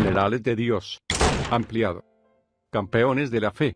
Generales de Dios. Ampliado. Campeones de la fe.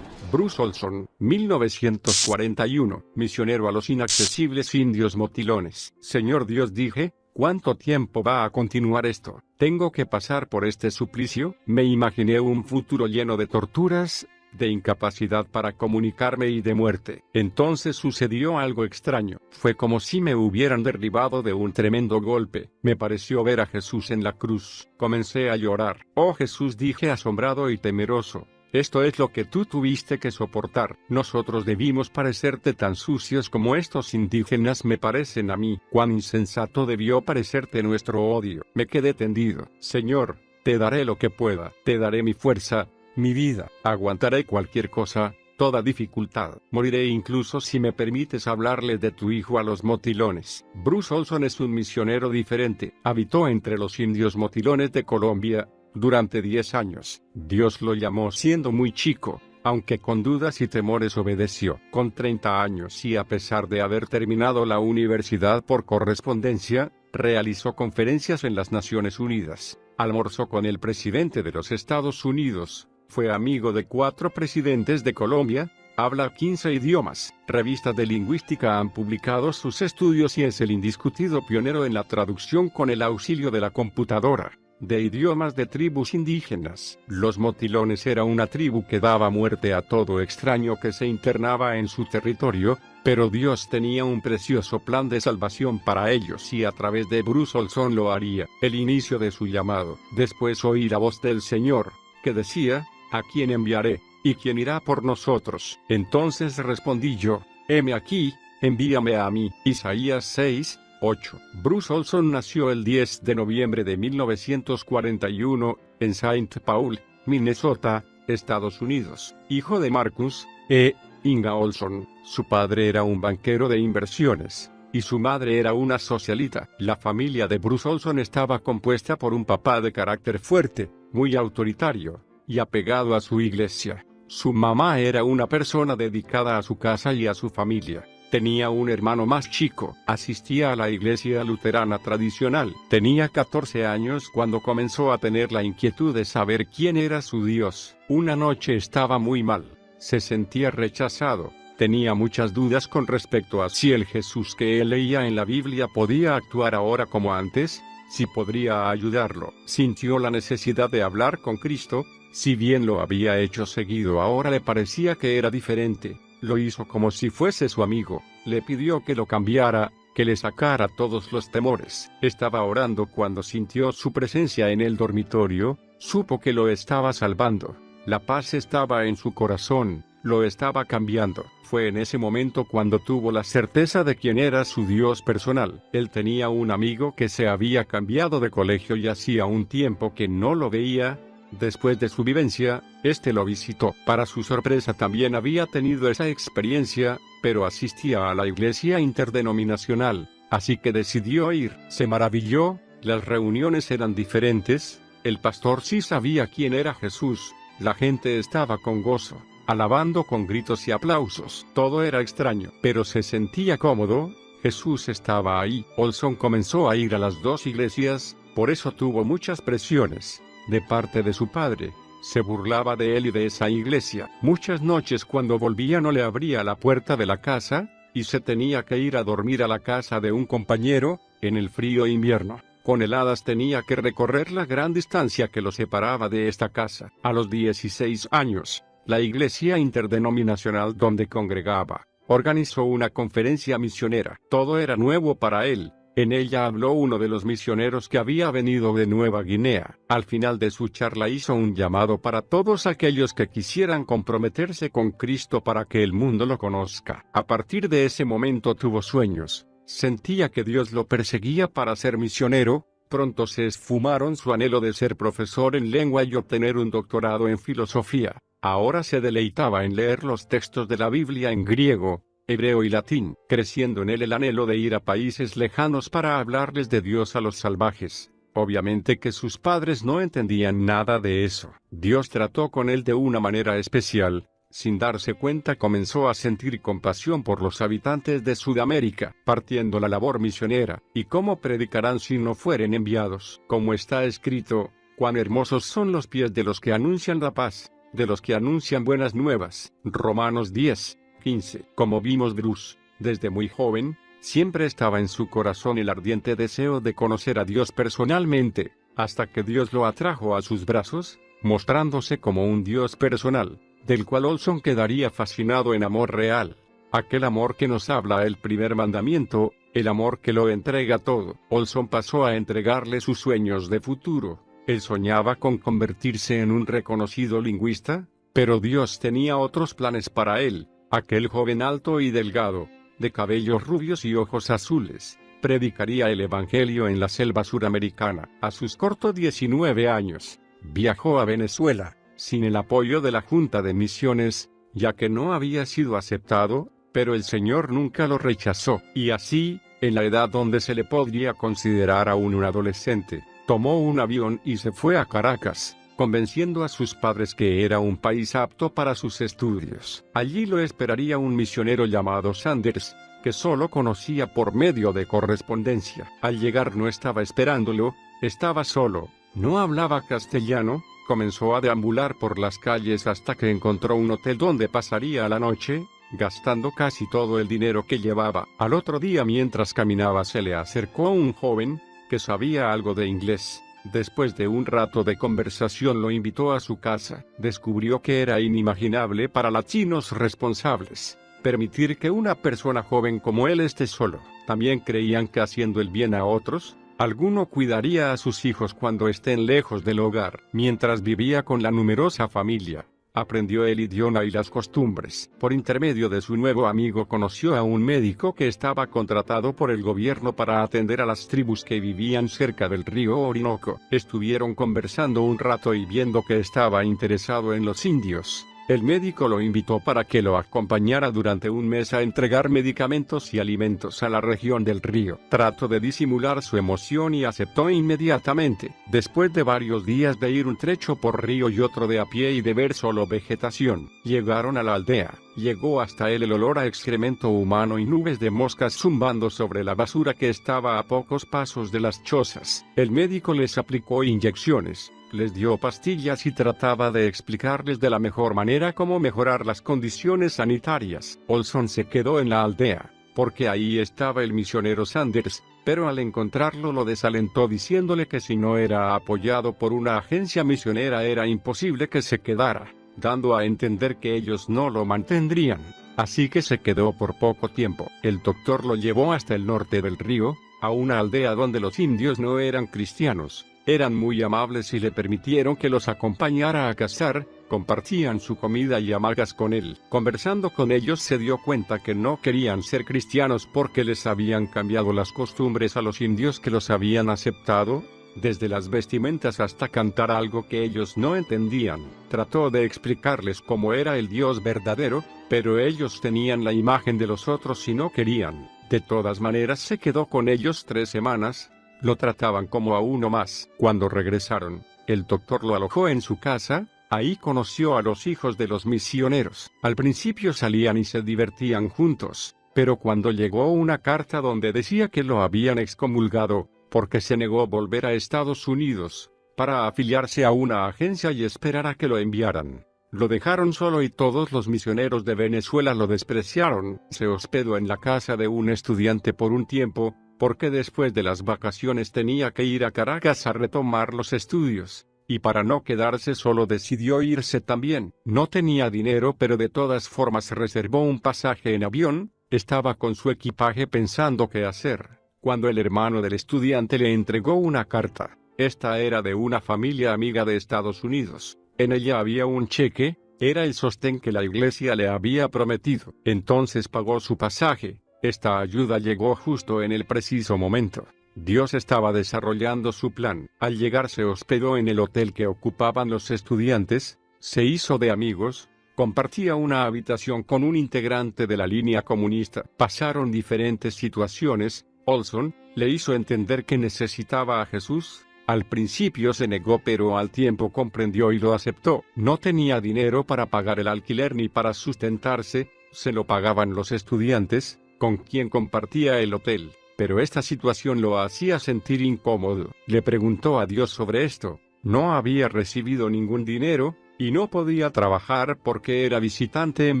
Bruce Olson, 1941, misionero a los inaccesibles indios motilones. Señor Dios, dije, ¿cuánto tiempo va a continuar esto? ¿Tengo que pasar por este suplicio? Me imaginé un futuro lleno de torturas, de incapacidad para comunicarme y de muerte. Entonces sucedió algo extraño. Fue como si me hubieran derribado de un tremendo golpe. Me pareció ver a Jesús en la cruz. Comencé a llorar. Oh Jesús, dije asombrado y temeroso. Esto es lo que tú tuviste que soportar. Nosotros debimos parecerte tan sucios como estos indígenas me parecen a mí. Cuán insensato debió parecerte nuestro odio. Me quedé tendido. Señor, te daré lo que pueda. Te daré mi fuerza, mi vida. Aguantaré cualquier cosa, toda dificultad. Moriré incluso si me permites hablarle de tu hijo a los motilones. Bruce Olson es un misionero diferente. Habitó entre los indios motilones de Colombia durante 10 años. Dios lo llamó siendo muy chico, aunque con dudas y temores obedeció. Con 30 años y a pesar de haber terminado la universidad por correspondencia, realizó conferencias en las Naciones Unidas. Almorzó con el presidente de los Estados Unidos. Fue amigo de 4 presidentes de Colombia. Habla 15 idiomas. Revistas de lingüística han publicado sus estudios y es el indiscutido pionero en la traducción con el auxilio de la computadora de idiomas de tribus indígenas. Los motilones era una tribu que daba muerte a todo extraño que se internaba en su territorio, pero Dios tenía un precioso plan de salvación para ellos y a través de Bruce Olson lo haría. El inicio de su llamado. Después oí la voz del Señor, que decía, ¿a quién enviaré? ¿Y quién irá por nosotros? Entonces respondí yo, heme aquí, envíame a mí. Isaías 6, 8. Bruce Olson nació el 10 de noviembre de 1941, en Saint Paul, Minnesota, Estados Unidos. Hijo de Marcus e Inga Olson. Su padre era un banquero de inversiones, y su madre era una socialita. La familia de Bruce Olson estaba compuesta por un papá de carácter fuerte, muy autoritario, y apegado a su iglesia. Su mamá era una persona dedicada a su casa y a su familia. Tenía un hermano más chico. Asistía a la iglesia luterana tradicional. Tenía 14 años cuando comenzó a tener la inquietud de saber quién era su Dios. Una noche estaba muy mal. Se sentía rechazado. Tenía muchas dudas con respecto a si el Jesús que él leía en la Biblia podía actuar ahora como antes, si podría ayudarlo. Sintió la necesidad de hablar con Cristo. Si bien lo había hecho seguido, ahora le parecía que era diferente. Lo hizo como si fuese su amigo. Le pidió que lo cambiara, que le sacara todos los temores. Estaba orando cuando sintió su presencia en el dormitorio. Supo que lo estaba salvando. La paz estaba en su corazón. Lo estaba cambiando. Fue en ese momento cuando tuvo la certeza de quién era su Dios personal. Él tenía un amigo que se había cambiado de colegio y hacía un tiempo que no lo veía. Después de su vivencia, este lo visitó. Para su sorpresa también había tenido esa experiencia, pero asistía a la iglesia interdenominacional, así que decidió ir. Se maravilló, las reuniones eran diferentes, el pastor sí sabía quién era Jesús, la gente estaba con gozo, alabando con gritos y aplausos. Todo era extraño, pero se sentía cómodo. Jesús estaba ahí. Olson comenzó a ir a las 2 iglesias, por eso tuvo muchas presiones de parte de su padre. Se burlaba de él y de esa iglesia. Muchas noches cuando volvía no le abría la puerta de la casa, y se tenía que ir a dormir a la casa de un compañero, en el frío invierno. Con heladas tenía que recorrer la gran distancia que lo separaba de esta casa. A los 16 años, la iglesia interdenominacional donde congregaba organizó una conferencia misionera. Todo era nuevo para él. En ella habló uno de los misioneros que había venido de Nueva Guinea. Al final de su charla hizo un llamado para todos aquellos que quisieran comprometerse con Cristo para que el mundo lo conozca. A partir de ese momento tuvo sueños. Sentía que Dios lo perseguía para ser misionero. Pronto se esfumaron su anhelo de ser profesor en lengua y obtener un doctorado en filosofía. Ahora se deleitaba en leer los textos de la Biblia en griego, hebreo y latín, creciendo en él el anhelo de ir a países lejanos para hablarles de Dios a los salvajes. Obviamente que sus padres no entendían nada de eso. Dios trató con él de una manera especial, Sin darse cuenta comenzó a sentir compasión por los habitantes de Sudamérica, partiendo la labor misionera. ¿Y cómo predicarán si no fueren enviados? Como está escrito, cuán hermosos son los pies de los que anuncian la paz, de los que anuncian buenas nuevas. Romanos 10:15. Como vimos, Bruce, desde muy joven, siempre estaba en su corazón el ardiente deseo de conocer a Dios personalmente, hasta que Dios lo atrajo a sus brazos, mostrándose como un Dios personal, del cual Olson quedaría fascinado en amor real. Aquel amor que nos habla el primer mandamiento, el amor que lo entrega todo. Olson pasó a entregarle sus sueños de futuro. Él soñaba con convertirse en un reconocido lingüista, pero Dios tenía otros planes para él. Aquel joven alto y delgado, de cabellos rubios y ojos azules, predicaría el evangelio en la selva suramericana. A sus cortos 19 años, viajó a Venezuela, sin el apoyo de la Junta de Misiones, ya que no había sido aceptado, pero el Señor nunca lo rechazó. Y así, en la edad donde se le podría considerar aún un adolescente, tomó un avión y se fue a Caracas, convenciendo a sus padres que era un país apto para sus estudios. Allí lo esperaría un misionero llamado Sanders, que solo conocía por medio de correspondencia. Al llegar no estaba esperándolo, estaba solo, no hablaba castellano. Comenzó a deambular por las calles hasta que encontró un hotel donde pasaría la noche, gastando casi todo el dinero que llevaba. Al otro día, mientras caminaba, se le acercó un joven que sabía algo de inglés. Después de un rato de conversación lo invitó a su casa. Descubrió que era inimaginable para latinos responsables permitir que una persona joven como él esté solo. También creían que haciendo el bien a otros, alguno cuidaría a sus hijos cuando estén lejos del hogar. Mientras vivía con la numerosa familia, aprendió el idioma y las costumbres. Por intermedio de su nuevo amigo conoció a un médico que estaba contratado por el gobierno para atender a las tribus que vivían cerca del río Orinoco. Estuvieron conversando un rato y viendo que estaba interesado en los indios, el médico lo invitó para que lo acompañara durante un mes a entregar medicamentos y alimentos a la región del río. Trató de disimular su emoción y aceptó inmediatamente. Después de varios días de ir un trecho por río y otro de a pie y de ver solo vegetación, llegaron a la aldea. Llegó hasta él el olor a excremento humano y nubes de moscas zumbando sobre la basura que estaba a pocos pasos de las chozas. El médico les aplicó inyecciones, les dio pastillas y trataba de explicarles de la mejor manera cómo mejorar las condiciones sanitarias. Olson se quedó en la aldea, porque ahí estaba el misionero Sanders, pero al encontrarlo lo desalentó diciéndole que si no era apoyado por una agencia misionera era imposible que se quedara, dando a entender que ellos no lo mantendrían. Así que se quedó por poco tiempo. El doctor lo llevó hasta el norte del río, a una aldea donde los indios no eran cristianos. Eran muy amables y le permitieron que los acompañara a cazar, compartían su comida y hamagas con él. Conversando con ellos se dio cuenta que no querían ser cristianos porque les habían cambiado las costumbres a los indios que los habían aceptado, desde las vestimentas hasta cantar algo que ellos no entendían. Trató de explicarles cómo era el Dios verdadero, pero ellos tenían la imagen de los otros y no querían. De todas maneras se quedó con ellos 3 semanas. Lo trataban como a uno más. Cuando regresaron, el doctor lo alojó en su casa. Ahí conoció a los hijos de los misioneros. Al principio salían y se divertían juntos, pero cuando llegó una carta donde decía que lo habían excomulgado, porque se negó a volver a Estados Unidos, para afiliarse a una agencia y esperar a que lo enviaran, lo dejaron solo y todos los misioneros de Venezuela lo despreciaron. Se hospedó en la casa de un estudiante por un tiempo, porque después de las vacaciones tenía que ir a Caracas a retomar los estudios, y para no quedarse solo decidió irse también. No tenía dinero, pero de todas formas reservó un pasaje en avión. Estaba con su equipaje pensando qué hacer, cuando el hermano del estudiante le entregó una carta. Esta era de una familia amiga de Estados Unidos. En ella había un cheque, era el sostén que la iglesia le había prometido. Entonces pagó su pasaje. Esta ayuda llegó justo en el preciso momento. Dios estaba desarrollando su plan. Al llegar se hospedó en el hotel que ocupaban los estudiantes, se hizo de amigos, compartía una habitación con un integrante de la línea comunista. Pasaron diferentes situaciones. Olson le hizo entender que necesitaba a Jesús, Al principio se negó, pero al tiempo comprendió y lo aceptó. No tenía dinero para pagar el alquiler ni para sustentarse, se lo pagaban los estudiantes, con quien compartía el hotel. Pero esta situación lo hacía sentir incómodo. Le preguntó a Dios sobre esto. No había recibido ningún dinero, y no podía trabajar porque era visitante en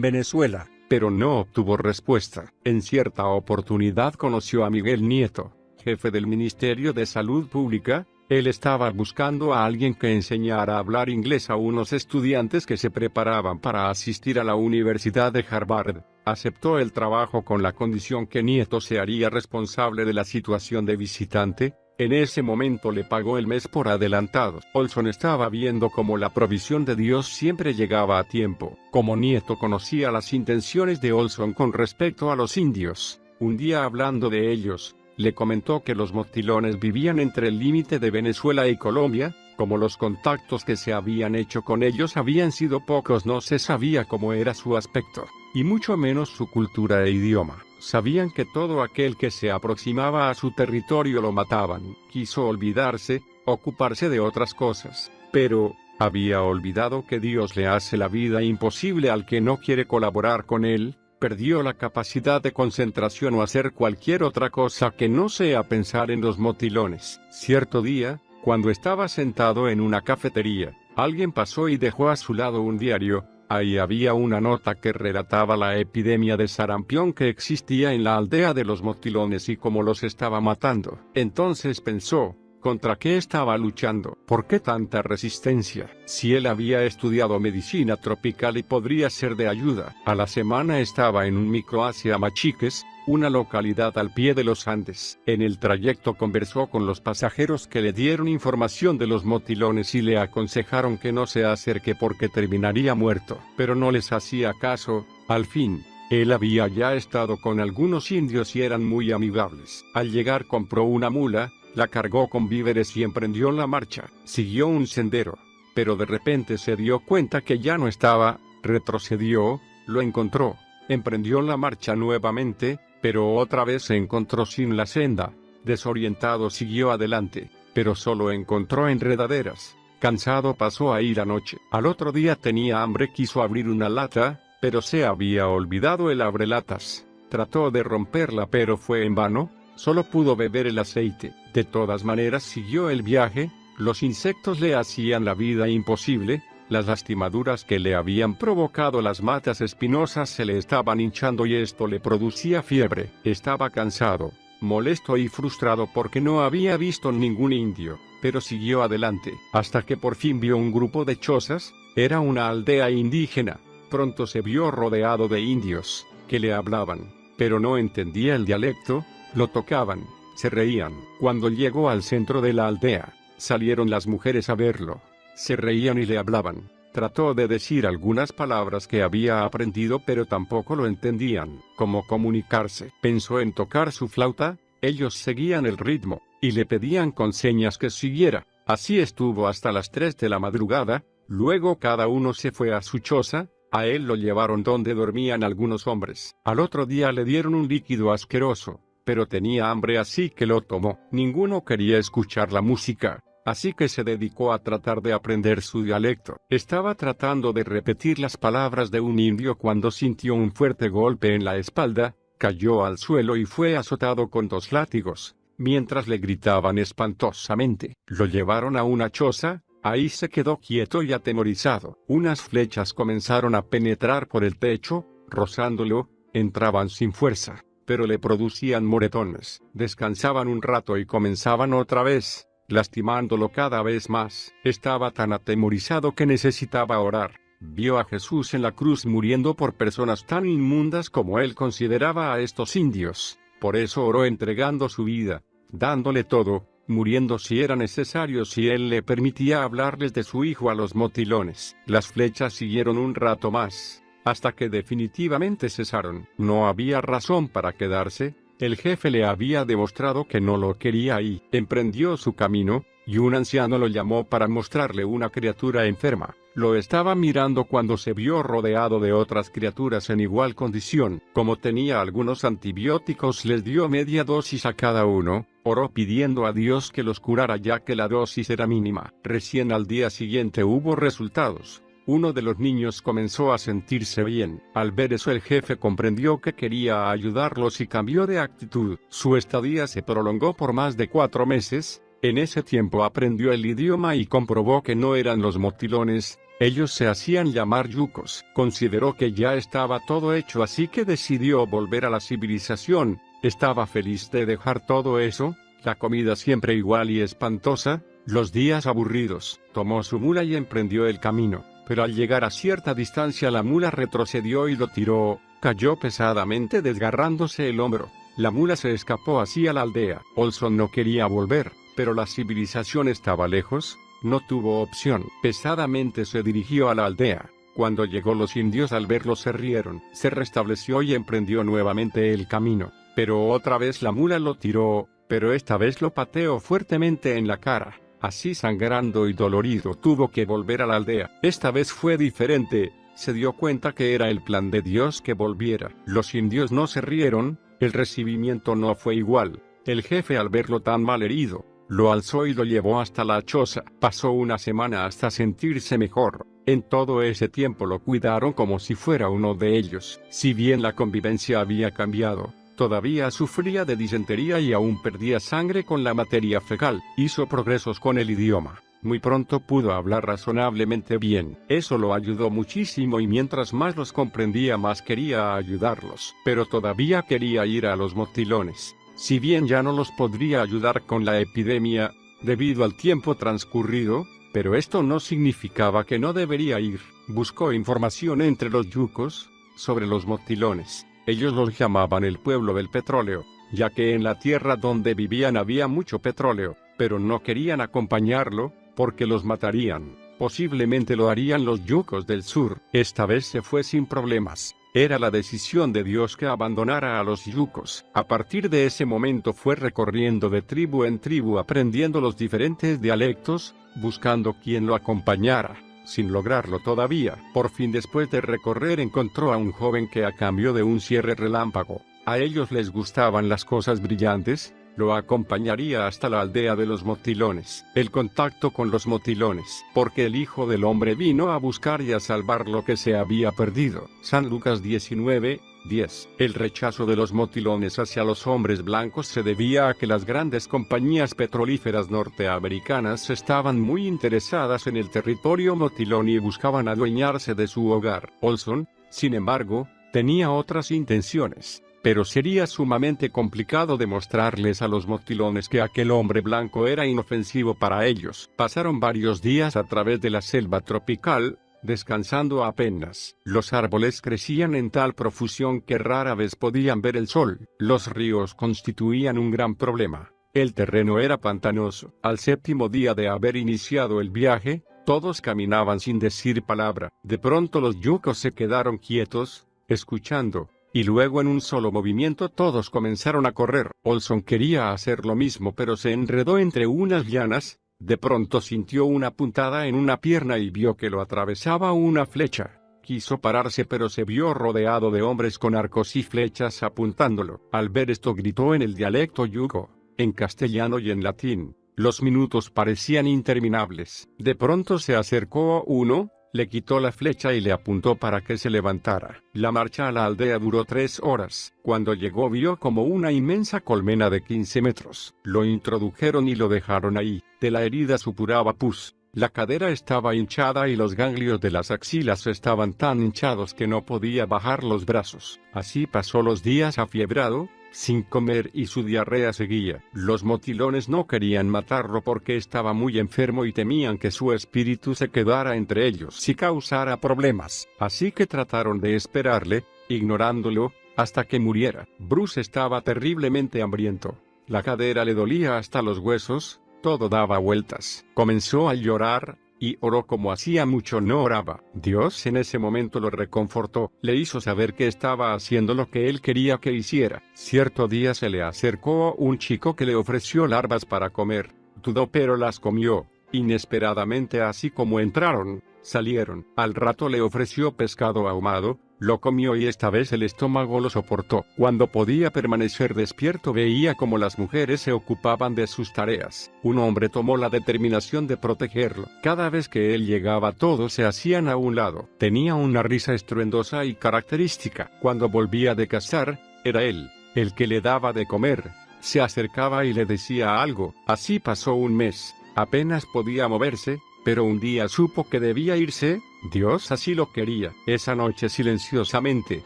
Venezuela, pero no obtuvo respuesta. En cierta oportunidad conoció a Miguel Nieto, jefe del Ministerio de Salud Pública. Él estaba buscando a alguien que enseñara a hablar inglés a unos estudiantes que se preparaban para asistir a la Universidad de Harvard. Aceptó el trabajo con la condición que Nieto se haría responsable de la situación de visitante. En ese momento le pagó el mes por adelantado. Olson estaba viendo cómo la provisión de Dios siempre llegaba a tiempo. Como Nieto conocía las intenciones de Olson con respecto a los indios, un día hablando de ellos, le comentó que los motilones vivían entre el límite de Venezuela y Colombia. Como los contactos que se habían hecho con ellos habían sido pocos, no se sabía cómo era su aspecto, y mucho menos su cultura e idioma. Sabían que todo aquel que se aproximaba a su territorio lo mataban. Quiso olvidarse, ocuparse de otras cosas, pero había olvidado que Dios le hace la vida imposible al que no quiere colaborar con él. Perdió la capacidad de concentración o hacer cualquier otra cosa que no sea pensar en los motilones. Cierto día, cuando estaba sentado en una cafetería, alguien pasó y dejó a su lado un diario. Ahí había una nota que relataba la epidemia de sarampión que existía en la aldea de los motilones y cómo los estaba matando. Entonces pensó, ¿contra qué estaba luchando? ¿Por qué tanta resistencia? Si él había estudiado medicina tropical y podría ser de ayuda. A la semana estaba en un micro hacia Machiques, una localidad al pie de los Andes. En el trayecto conversó con los pasajeros que le dieron información de los motilones y le aconsejaron que no se acerque porque terminaría muerto. Pero no les hacía caso. Al fin, él había ya estado con algunos indios y eran muy amigables. Al llegar compró una mula, la cargó con víveres y emprendió la marcha. Siguió un sendero, pero de repente se dio cuenta que ya no estaba. Retrocedió, lo encontró, emprendió la marcha nuevamente, pero otra vez se encontró sin la senda. Desorientado siguió adelante, pero solo encontró enredaderas. Cansado pasó ahí la noche. Al otro día tenía hambre, quiso abrir una lata, pero se había olvidado el abrelatas. Trató de romperla pero fue en vano. Solo pudo beber el aceite. De todas maneras siguió el viaje. Los insectos le hacían la vida imposible. Las lastimaduras que le habían provocado las matas espinosas se le estaban hinchando y esto le producía fiebre. Estaba cansado, molesto y frustrado porque no había visto ningún indio, pero siguió adelante, hasta que por fin vio un grupo de chozas. Era una aldea indígena. Pronto se vio rodeado de indios, que le hablaban, pero no entendía el dialecto. Lo tocaban, se reían. Cuando llegó al centro de la aldea, salieron las mujeres a verlo. Se reían y le hablaban. Trató de decir algunas palabras que había aprendido pero tampoco lo entendían. ¿Cómo comunicarse? Pensó en tocar su flauta. Ellos seguían el ritmo, y le pedían con señas que siguiera. Así estuvo hasta las 3 de la madrugada. Luego cada uno se fue a su choza. A él lo llevaron donde dormían algunos hombres. Al otro día le dieron un líquido asqueroso, pero tenía hambre así que lo tomó. Ninguno quería escuchar la música, así que se dedicó a tratar de aprender su dialecto. Estaba tratando de repetir las palabras de un indio cuando sintió un fuerte golpe en la espalda, cayó al suelo y fue azotado con 2 látigos, mientras le gritaban espantosamente. Lo llevaron a una choza. Ahí se quedó quieto y atemorizado. Unas flechas comenzaron a penetrar por el techo, rozándolo. Entraban sin fuerza, pero le producían moretones. Descansaban un rato y comenzaban otra vez, lastimándolo cada vez más. Estaba tan atemorizado que necesitaba orar. Vio a Jesús en la cruz muriendo por personas tan inmundas como él consideraba a estos indios. Por eso oró entregando su vida, dándole todo, muriendo si era necesario si él le permitía hablarles de su hijo a los motilones. Las flechas siguieron un rato más, hasta que definitivamente cesaron. No había razón para quedarse. El jefe le había demostrado que no lo quería y emprendió su camino. y un anciano lo llamó para mostrarle una criatura enferma. Lo estaba mirando cuando se vio rodeado de otras criaturas en igual condición. Como tenía algunos antibióticos, les dio media dosis a cada uno. Oró pidiendo a Dios que los curara ya que la dosis era mínima. Recién al día siguiente hubo resultados. Uno de los niños comenzó a sentirse bien. Al ver eso, el jefe comprendió que quería ayudarlos y cambió de actitud. Su estadía se prolongó por más de 4 meses. En ese tiempo aprendió el idioma y comprobó que no eran los motilones. Ellos se hacían llamar yucos. Consideró que ya estaba todo hecho, así que decidió volver a la civilización. Estaba feliz de dejar todo eso, la comida siempre igual y espantosa, los días aburridos. Tomó su mula y emprendió el camino. Pero al llegar a cierta distancia la mula retrocedió y lo tiró. Cayó pesadamente desgarrándose el hombro. La mula se escapó hacia la aldea. Olson no quería volver, pero la civilización estaba lejos. No tuvo opción. Pesadamente se dirigió a la aldea. Cuando llegó, los indios al verlo se rieron. Se restableció y emprendió nuevamente el camino. Pero otra vez la mula lo tiró, pero esta vez lo pateó fuertemente en la cara. Así, sangrando y dolorido, tuvo que volver a la aldea. Esta vez fue diferente. Se dio cuenta que era el plan de Dios que volviera. Los indios no se rieron. El recibimiento no fue igual. El jefe, al verlo tan mal herido, lo alzó y lo llevó hasta la choza. Pasó una semana hasta sentirse mejor. En todo ese tiempo lo cuidaron como si fuera uno de ellos. Si bien la convivencia había cambiado, todavía sufría de disentería y aún perdía sangre con la materia fecal. Hizo progresos con el idioma. Muy pronto pudo hablar razonablemente bien. Eso lo ayudó muchísimo y mientras más los comprendía, más quería ayudarlos. Pero todavía quería ir a los motilones. Si bien ya no los podría ayudar con la epidemia, debido al tiempo transcurrido, pero esto no significaba que no debería ir. Buscó información entre los yucos sobre los motilones. Ellos los llamaban el pueblo del petróleo, ya que en la tierra donde vivían había mucho petróleo, pero no querían acompañarlo, porque los matarían. Posiblemente lo harían los yucos del sur. Esta vez se fue sin problemas. Era la decisión de Dios que abandonara a los yucos. A partir de ese momento fue recorriendo de tribu en tribu, aprendiendo los diferentes dialectos, buscando quien lo acompañara. Sin lograrlo todavía, por fin después de recorrer encontró a un joven que, a cambio de un cierre relámpago, a ellos les gustaban las cosas brillantes, lo acompañaría hasta la aldea de los motilones. El contacto con los motilones, porque el Hijo del Hombre vino a buscar y a salvar lo que se había perdido. San Lucas 19:10. El rechazo de los motilones hacia los hombres blancos se debía a que las grandes compañías petrolíferas norteamericanas estaban muy interesadas en el territorio motilón y buscaban adueñarse de su hogar. Olson, sin embargo, tenía otras intenciones. Pero sería sumamente complicado demostrarles a los motilones que aquel hombre blanco era inofensivo para ellos. Pasaron varios días a través de la selva tropical, descansando apenas. Los árboles crecían en tal profusión que rara vez podían ver el sol. Los ríos constituían un gran problema. El terreno era pantanoso. Al 7º día de haber iniciado el viaje, todos caminaban sin decir palabra. De pronto los yucos se quedaron quietos, escuchando. Y luego en un solo movimiento todos comenzaron a correr. Olson quería hacer lo mismo, pero se enredó entre unas lianas. De pronto sintió una puntada en una pierna y vio que lo atravesaba una flecha. Quiso pararse, pero se vio rodeado de hombres con arcos y flechas apuntándolo. Al ver esto gritó en el dialecto yuco, en castellano y en latín. Los minutos parecían interminables. De pronto se acercó uno, le quitó la flecha y le apuntó para que se levantara. La marcha a la aldea duró 3 horas. Cuando llegó vio como una inmensa colmena de 15 metros. Lo introdujeron y lo dejaron ahí. De la herida supuraba pus. La cadera estaba hinchada y los ganglios de las axilas estaban tan hinchados que no podía bajar los brazos. Así pasó los días afiebrado, sin comer, y su diarrea seguía. Los motilones no querían matarlo porque estaba muy enfermo y temían que su espíritu se quedara entre ellos si causara problemas. Así que trataron de esperarle, ignorándolo, hasta que muriera. Bruce estaba terriblemente hambriento. La cadera le dolía hasta los huesos, todo daba vueltas. Comenzó a llorar, y oró como hacía mucho no oraba. Dios en ese momento lo reconfortó, le hizo saber que estaba haciendo lo que él quería que hiciera. Cierto día se le acercó un chico que le ofreció larvas para comer. dudó pero las comió. Inesperadamente, así como entraron, salieron. Al rato le ofreció pescado ahumado, lo comió y esta vez el estómago lo soportó. Cuando podía permanecer despierto veía cómo las mujeres se ocupaban de sus tareas. Un hombre tomó la determinación de protegerlo. Cada vez que él llegaba todos se hacían a un lado. Tenía una risa estruendosa y característica. Cuando volvía de cazar, era él el que le daba de comer. Se acercaba y le decía algo. Así pasó un mes. Apenas podía moverse, pero un día supo que debía irse. Dios así lo quería. Esa noche silenciosamente,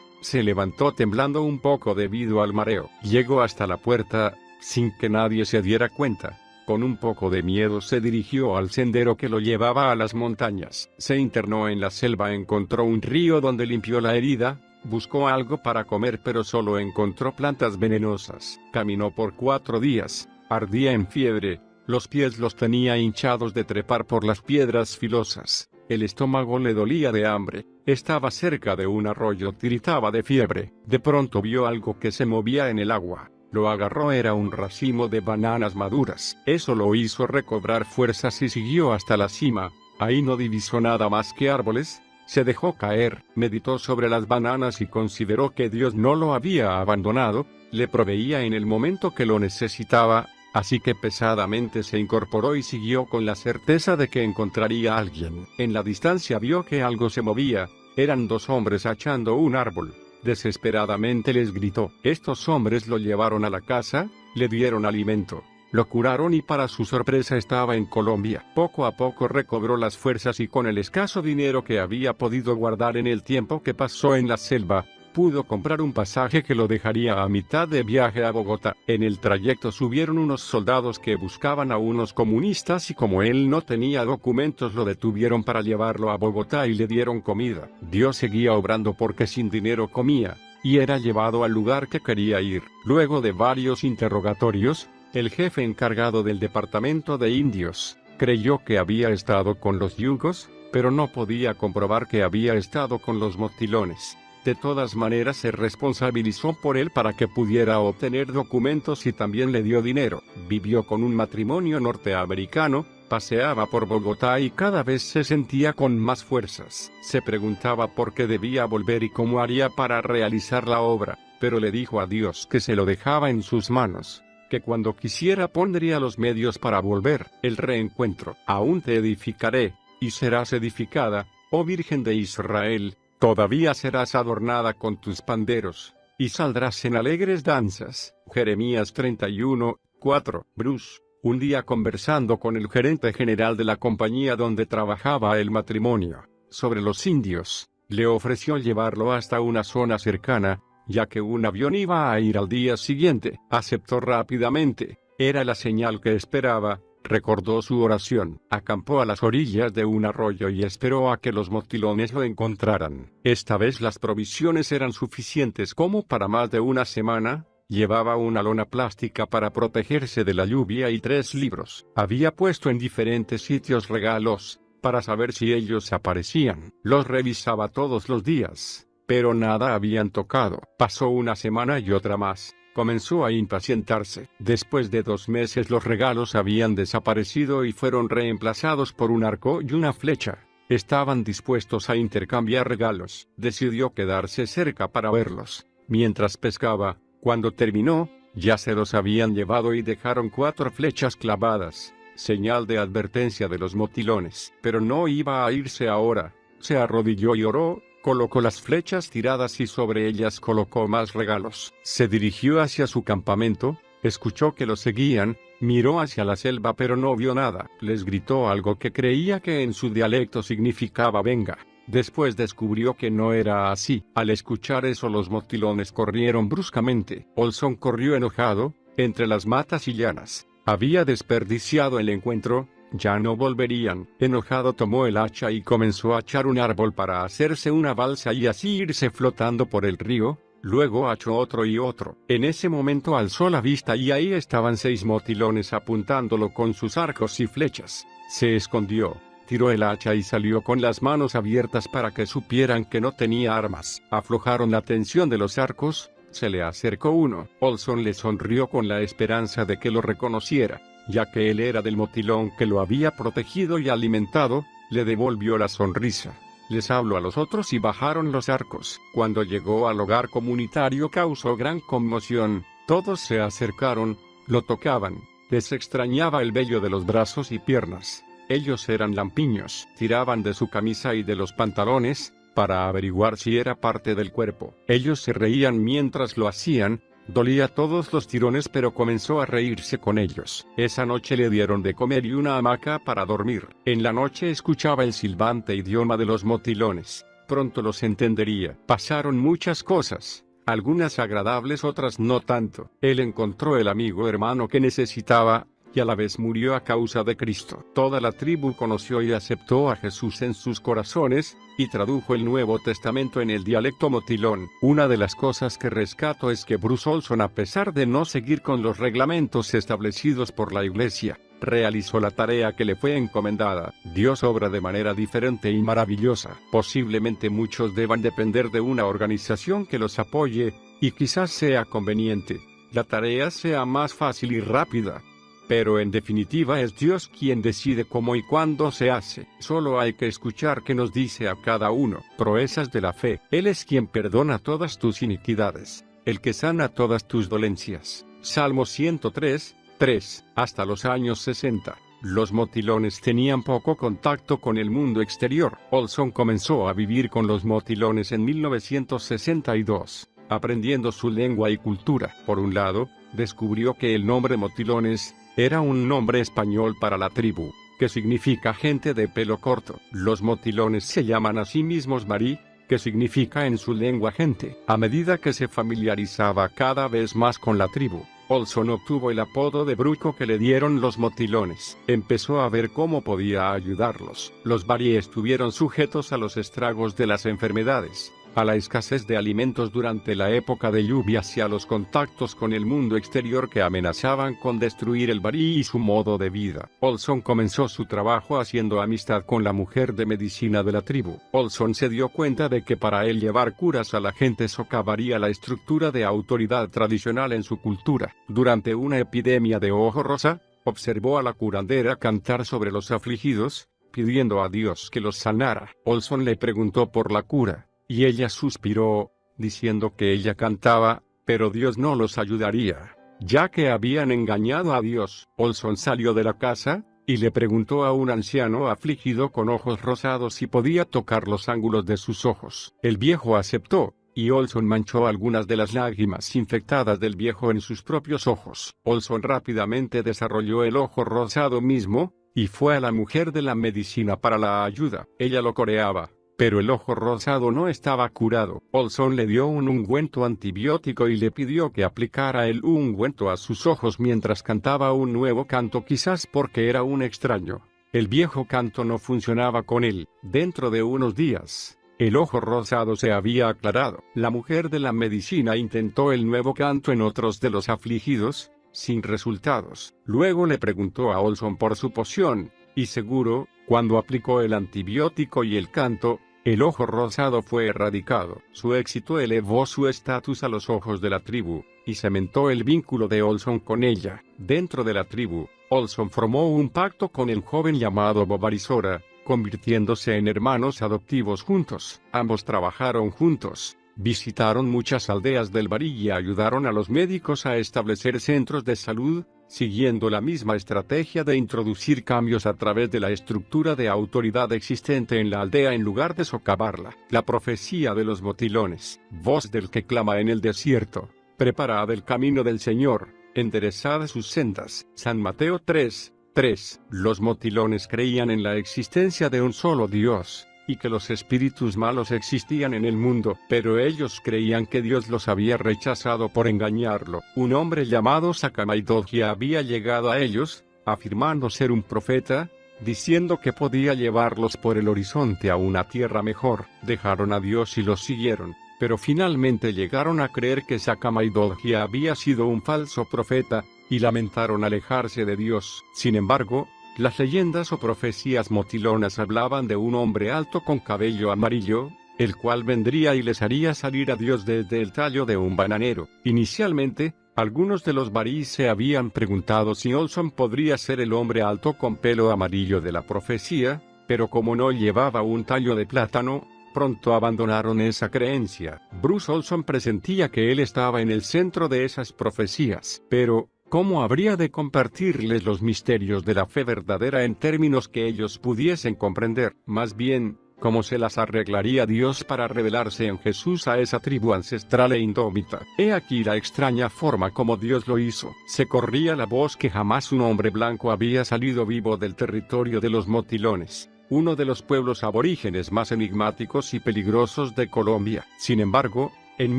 se levantó temblando un poco debido al mareo. Llegó hasta la puerta, sin que nadie se diera cuenta. Con un poco de miedo se dirigió al sendero que lo llevaba a las montañas. Se internó en la selva, encontró un río donde limpió la herida. Buscó algo para comer pero solo encontró plantas venenosas. Caminó por 4 días, ardía en fiebre. Los pies los tenía hinchados de trepar por las piedras filosas. El estómago le dolía de hambre. Estaba cerca de un arroyo, tiritaba de fiebre. De pronto vio algo que se movía en el agua. Lo agarró, era un racimo de bananas maduras. Eso lo hizo recobrar fuerzas y siguió hasta la cima. Ahí no divisó nada más que árboles. Se dejó caer, meditó sobre las bananas y consideró que Dios no lo había abandonado, le proveía en el momento que lo necesitaba. Así que pesadamente se incorporó y siguió con la certeza de que encontraría a alguien. En la distancia vio que algo se movía. Eran 2 hombres achando un árbol. Desesperadamente les gritó. Estos hombres lo llevaron a la casa, le dieron alimento, lo curaron y para su sorpresa estaba en Colombia. Poco a poco recobró las fuerzas y con el escaso dinero que había podido guardar en el tiempo que pasó en la selva, pudo comprar un pasaje que lo dejaría a mitad de viaje a Bogotá. En el trayecto subieron unos soldados que buscaban a unos comunistas y como él no tenía documentos lo detuvieron para llevarlo a Bogotá y le dieron comida. Dios seguía obrando porque sin dinero comía, y era llevado al lugar que quería ir. Luego de varios interrogatorios, el jefe encargado del departamento de indios creyó que había estado con los yugos, pero no podía comprobar que había estado con los motilones. De todas maneras se responsabilizó por él para que pudiera obtener documentos y también le dio dinero. Vivió con un matrimonio norteamericano, paseaba por Bogotá y cada vez se sentía con más fuerzas. Se preguntaba por qué debía volver y cómo haría para realizar la obra, pero le dijo a Dios que se lo dejaba en sus manos, que cuando quisiera pondría los medios para volver. El reencuentro. Aún te edificaré, y serás edificada, oh Virgen de Israel. Todavía serás adornada con tus panderos, y saldrás en alegres danzas. Jeremías 31:4. Bruce, un día conversando con el gerente general de la compañía donde trabajaba el matrimonio, sobre los indios, le ofreció llevarlo hasta una zona cercana, ya que un avión iba a ir al día siguiente. Aceptó rápidamente, era la señal que esperaba. Recordó su oración, acampó a las orillas de un arroyo y esperó a que los motilones lo encontraran. Esta vez las provisiones eran suficientes como para más de una semana. Llevaba una lona plástica para protegerse de la lluvia y 3 libros. Había puesto en diferentes sitios regalos, para saber si ellos aparecían. Los revisaba todos los días, pero nada habían tocado. Pasó una semana y otra más. Comenzó a impacientarse. Después de 2 meses los regalos habían desaparecido y fueron reemplazados por un arco y una flecha. Estaban dispuestos a intercambiar regalos. Decidió quedarse cerca para verlos. Mientras pescaba, cuando terminó, ya se los habían llevado y dejaron 4 flechas clavadas, señal de advertencia de los motilones. Pero no iba a irse ahora. Se arrodilló y oró. Colocó las flechas tiradas y sobre ellas colocó más regalos. Se dirigió hacia su campamento, escuchó que lo seguían, miró hacia la selva pero no vio nada. Les gritó algo que creía que en su dialecto significaba venga. Después descubrió que no era así. Al escuchar eso los motilones corrieron bruscamente. Olson corrió enojado, entre las matas y llanas. Había desperdiciado el encuentro. Ya no volverían. Enojado tomó el hacha y comenzó a echar un árbol para hacerse una balsa y así irse flotando por el río. Luego achó otro y otro. En ese momento alzó la vista y ahí estaban 6 motilones apuntándolo con sus arcos y flechas. Se escondió, tiró el hacha y salió con las manos abiertas para que supieran que no tenía armas. Aflojaron la tensión de los arcos. Se le acercó uno. Olson le sonrió con la esperanza de que lo reconociera. ya que él era del motilón que lo había protegido y alimentado, le devolvió la sonrisa. Les habló a los otros y bajaron los arcos. Cuando llegó al hogar comunitario causó gran conmoción. Todos se acercaron, lo tocaban, les extrañaba el vello de los brazos y piernas. Ellos eran lampiños, tiraban de su camisa y de los pantalones, para averiguar si era parte del cuerpo. Ellos se reían mientras lo hacían, dolía todos los tirones pero comenzó a reírse con ellos. Esa noche le dieron de comer y una hamaca para dormir. En la noche escuchaba el silbante idioma de los motilones. Pronto los entendería. Pasaron muchas cosas. Algunas agradables, otras no tanto. Él encontró el amigo hermano que necesitaba, y a la vez murió a causa de Cristo. Toda la tribu conoció y aceptó a Jesús en sus corazones, y tradujo el Nuevo Testamento en el dialecto motilón. Una de las cosas que rescato es que Bruce Olson, a pesar de no seguir con los reglamentos establecidos por la Iglesia, realizó la tarea que le fue encomendada. Dios obra de manera diferente y maravillosa. Posiblemente muchos deban depender de una organización que los apoye, y quizás sea conveniente. La tarea sea más fácil y rápida. Pero en definitiva es Dios quien decide cómo y cuándo se hace. Solo hay que escuchar qué nos dice a cada uno. Proezas de la fe. Él es quien perdona todas tus iniquidades, el que sana todas tus dolencias. Salmo 103, 3. Hasta los años 60, los motilones tenían poco contacto con el mundo exterior. Olson comenzó a vivir con los motilones en 1962, aprendiendo su lengua y cultura. Por un lado, descubrió que el nombre motilones era un nombre español para la tribu, que significa gente de pelo corto. Los motilones se llaman a sí mismos Marí, que significa en su lengua gente. A medida que se familiarizaba cada vez más con la tribu, Olson obtuvo el apodo de bruco que le dieron los motilones. Empezó a ver cómo podía ayudarlos. Los Marí estuvieron sujetos a los estragos de las enfermedades, a la escasez de alimentos durante la época de lluvias y a los contactos con el mundo exterior que amenazaban con destruir el Barí y su modo de vida. Olson comenzó su trabajo haciendo amistad con la mujer de medicina de la tribu. Olson se dio cuenta de que para él llevar curas a la gente socavaría la estructura de autoridad tradicional en su cultura. Durante una epidemia de ojo rosa, observó a la curandera cantar sobre los afligidos, pidiendo a Dios que los sanara. Olson le preguntó por la cura, y ella suspiró, diciendo que ella cantaba, pero Dios no los ayudaría, ya que habían engañado a Dios. Olson salió de la casa, y le preguntó a un anciano afligido con ojos rosados si podía tocar los ángulos de sus ojos. El viejo aceptó, y Olson manchó algunas de las lágrimas infectadas del viejo en sus propios ojos. Olson rápidamente desarrolló el ojo rosado mismo, y fue a la mujer de la medicina para la ayuda. Ella lo coreaba, pero el ojo rosado no estaba curado. Olson le dio un ungüento antibiótico y le pidió que aplicara el ungüento a sus ojos mientras cantaba un nuevo canto, quizás porque era un extraño. El viejo canto no funcionaba con él. Dentro de unos días, el ojo rosado se había aclarado. La mujer de la medicina intentó el nuevo canto en otros de los afligidos, sin resultados. Luego le preguntó a Olson por su poción, y seguro, cuando aplicó el antibiótico y el canto, el ojo rosado fue erradicado. Su éxito elevó su estatus a los ojos de la tribu, y cementó el vínculo de Olson con ella. Dentro de la tribu, Olson formó un pacto con el joven llamado Bobarisora, convirtiéndose en hermanos adoptivos juntos. Ambos trabajaron juntos, visitaron muchas aldeas del Barí y ayudaron a los médicos a establecer centros de salud, siguiendo la misma estrategia de introducir cambios a través de la estructura de autoridad existente en la aldea en lugar de socavarla. La profecía de los motilones. Voz del que clama en el desierto: preparad el camino del Señor, enderezad sus sendas. San Mateo 3, 3. Los motilones creían en la existencia de un solo Dios, y que los espíritus malos existían en el mundo, pero ellos creían que Dios los había rechazado por engañarlo. Un hombre llamado Sakamaidoji había llegado a ellos, afirmando ser un profeta, diciendo que podía llevarlos por el horizonte a una tierra mejor. Dejaron a Dios y los siguieron, pero finalmente llegaron a creer que Sakamaidoji había sido un falso profeta, y lamentaron alejarse de Dios. Sin embargo, las leyendas o profecías motilonas hablaban de un hombre alto con cabello amarillo, el cual vendría y les haría salir a Dios desde el tallo de un bananero. Inicialmente, Algunos de los Barí se habían preguntado si Olson podría ser el hombre alto con pelo amarillo de la profecía, pero como no llevaba un tallo de plátano, pronto abandonaron esa creencia. Bruce Olson presentía que él estaba en el centro de esas profecías, pero ¿cómo habría de compartirles los misterios de la fe verdadera en términos que ellos pudiesen comprender? Más bien, ¿cómo se las arreglaría Dios para revelarse en Jesús a esa tribu ancestral e indómita? He aquí la extraña forma como Dios lo hizo. Se corría la voz que jamás un hombre blanco había salido vivo del territorio de los motilones, uno de los pueblos aborígenes más enigmáticos y peligrosos de Colombia. Sin embargo, en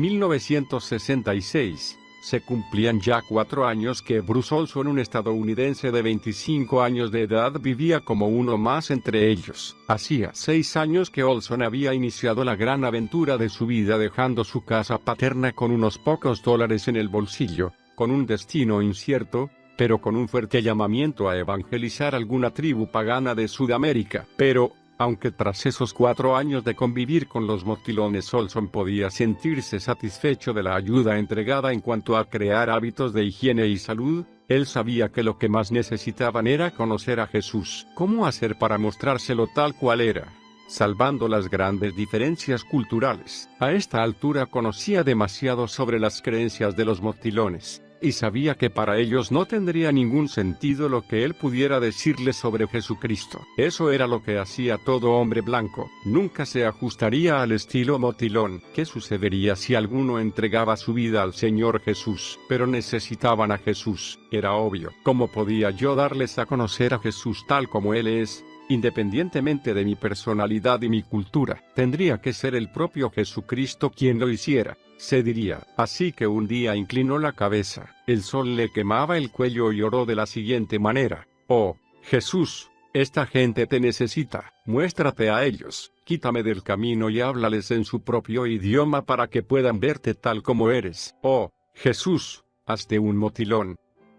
1966, se cumplían ya 4 años que Bruce Olson, un estadounidense de 25 años de edad, vivía como uno más entre ellos. Hacía 6 años que Olson había iniciado la gran aventura de su vida dejando su casa paterna con unos pocos dólares en el bolsillo, con un destino incierto, pero con un fuerte llamamiento a evangelizar alguna tribu pagana de Sudamérica. Pero, aunque tras esos 4 años de convivir con los motilones Olson podía sentirse satisfecho de la ayuda entregada en cuanto a crear hábitos de higiene y salud, él sabía que lo que más necesitaban era conocer a Jesús. ¿Cómo hacer para mostrárselo tal cual era? Salvando las grandes diferencias culturales. A esta altura conocía demasiado sobre las creencias de los motilones, y sabía que para ellos no tendría ningún sentido lo que él pudiera decirles sobre Jesucristo. Eso era lo que hacía todo hombre blanco. Nunca se ajustaría al estilo motilón. ¿Qué sucedería si alguno entregaba su vida al Señor Jesús? Pero necesitaban a Jesús. Era obvio. ¿Cómo podía yo darles a conocer a Jesús tal como Él es? Independientemente de mi personalidad y mi cultura, tendría que ser el propio Jesucristo quien lo hiciera, se diría. Así que un día inclinó la cabeza, el sol le quemaba el cuello y oró de la siguiente manera: «Oh, Jesús, esta gente te necesita, muéstrate a ellos, quítame del camino y háblales en su propio idioma para que puedan verte tal como eres. Oh, Jesús, hazte un motilón».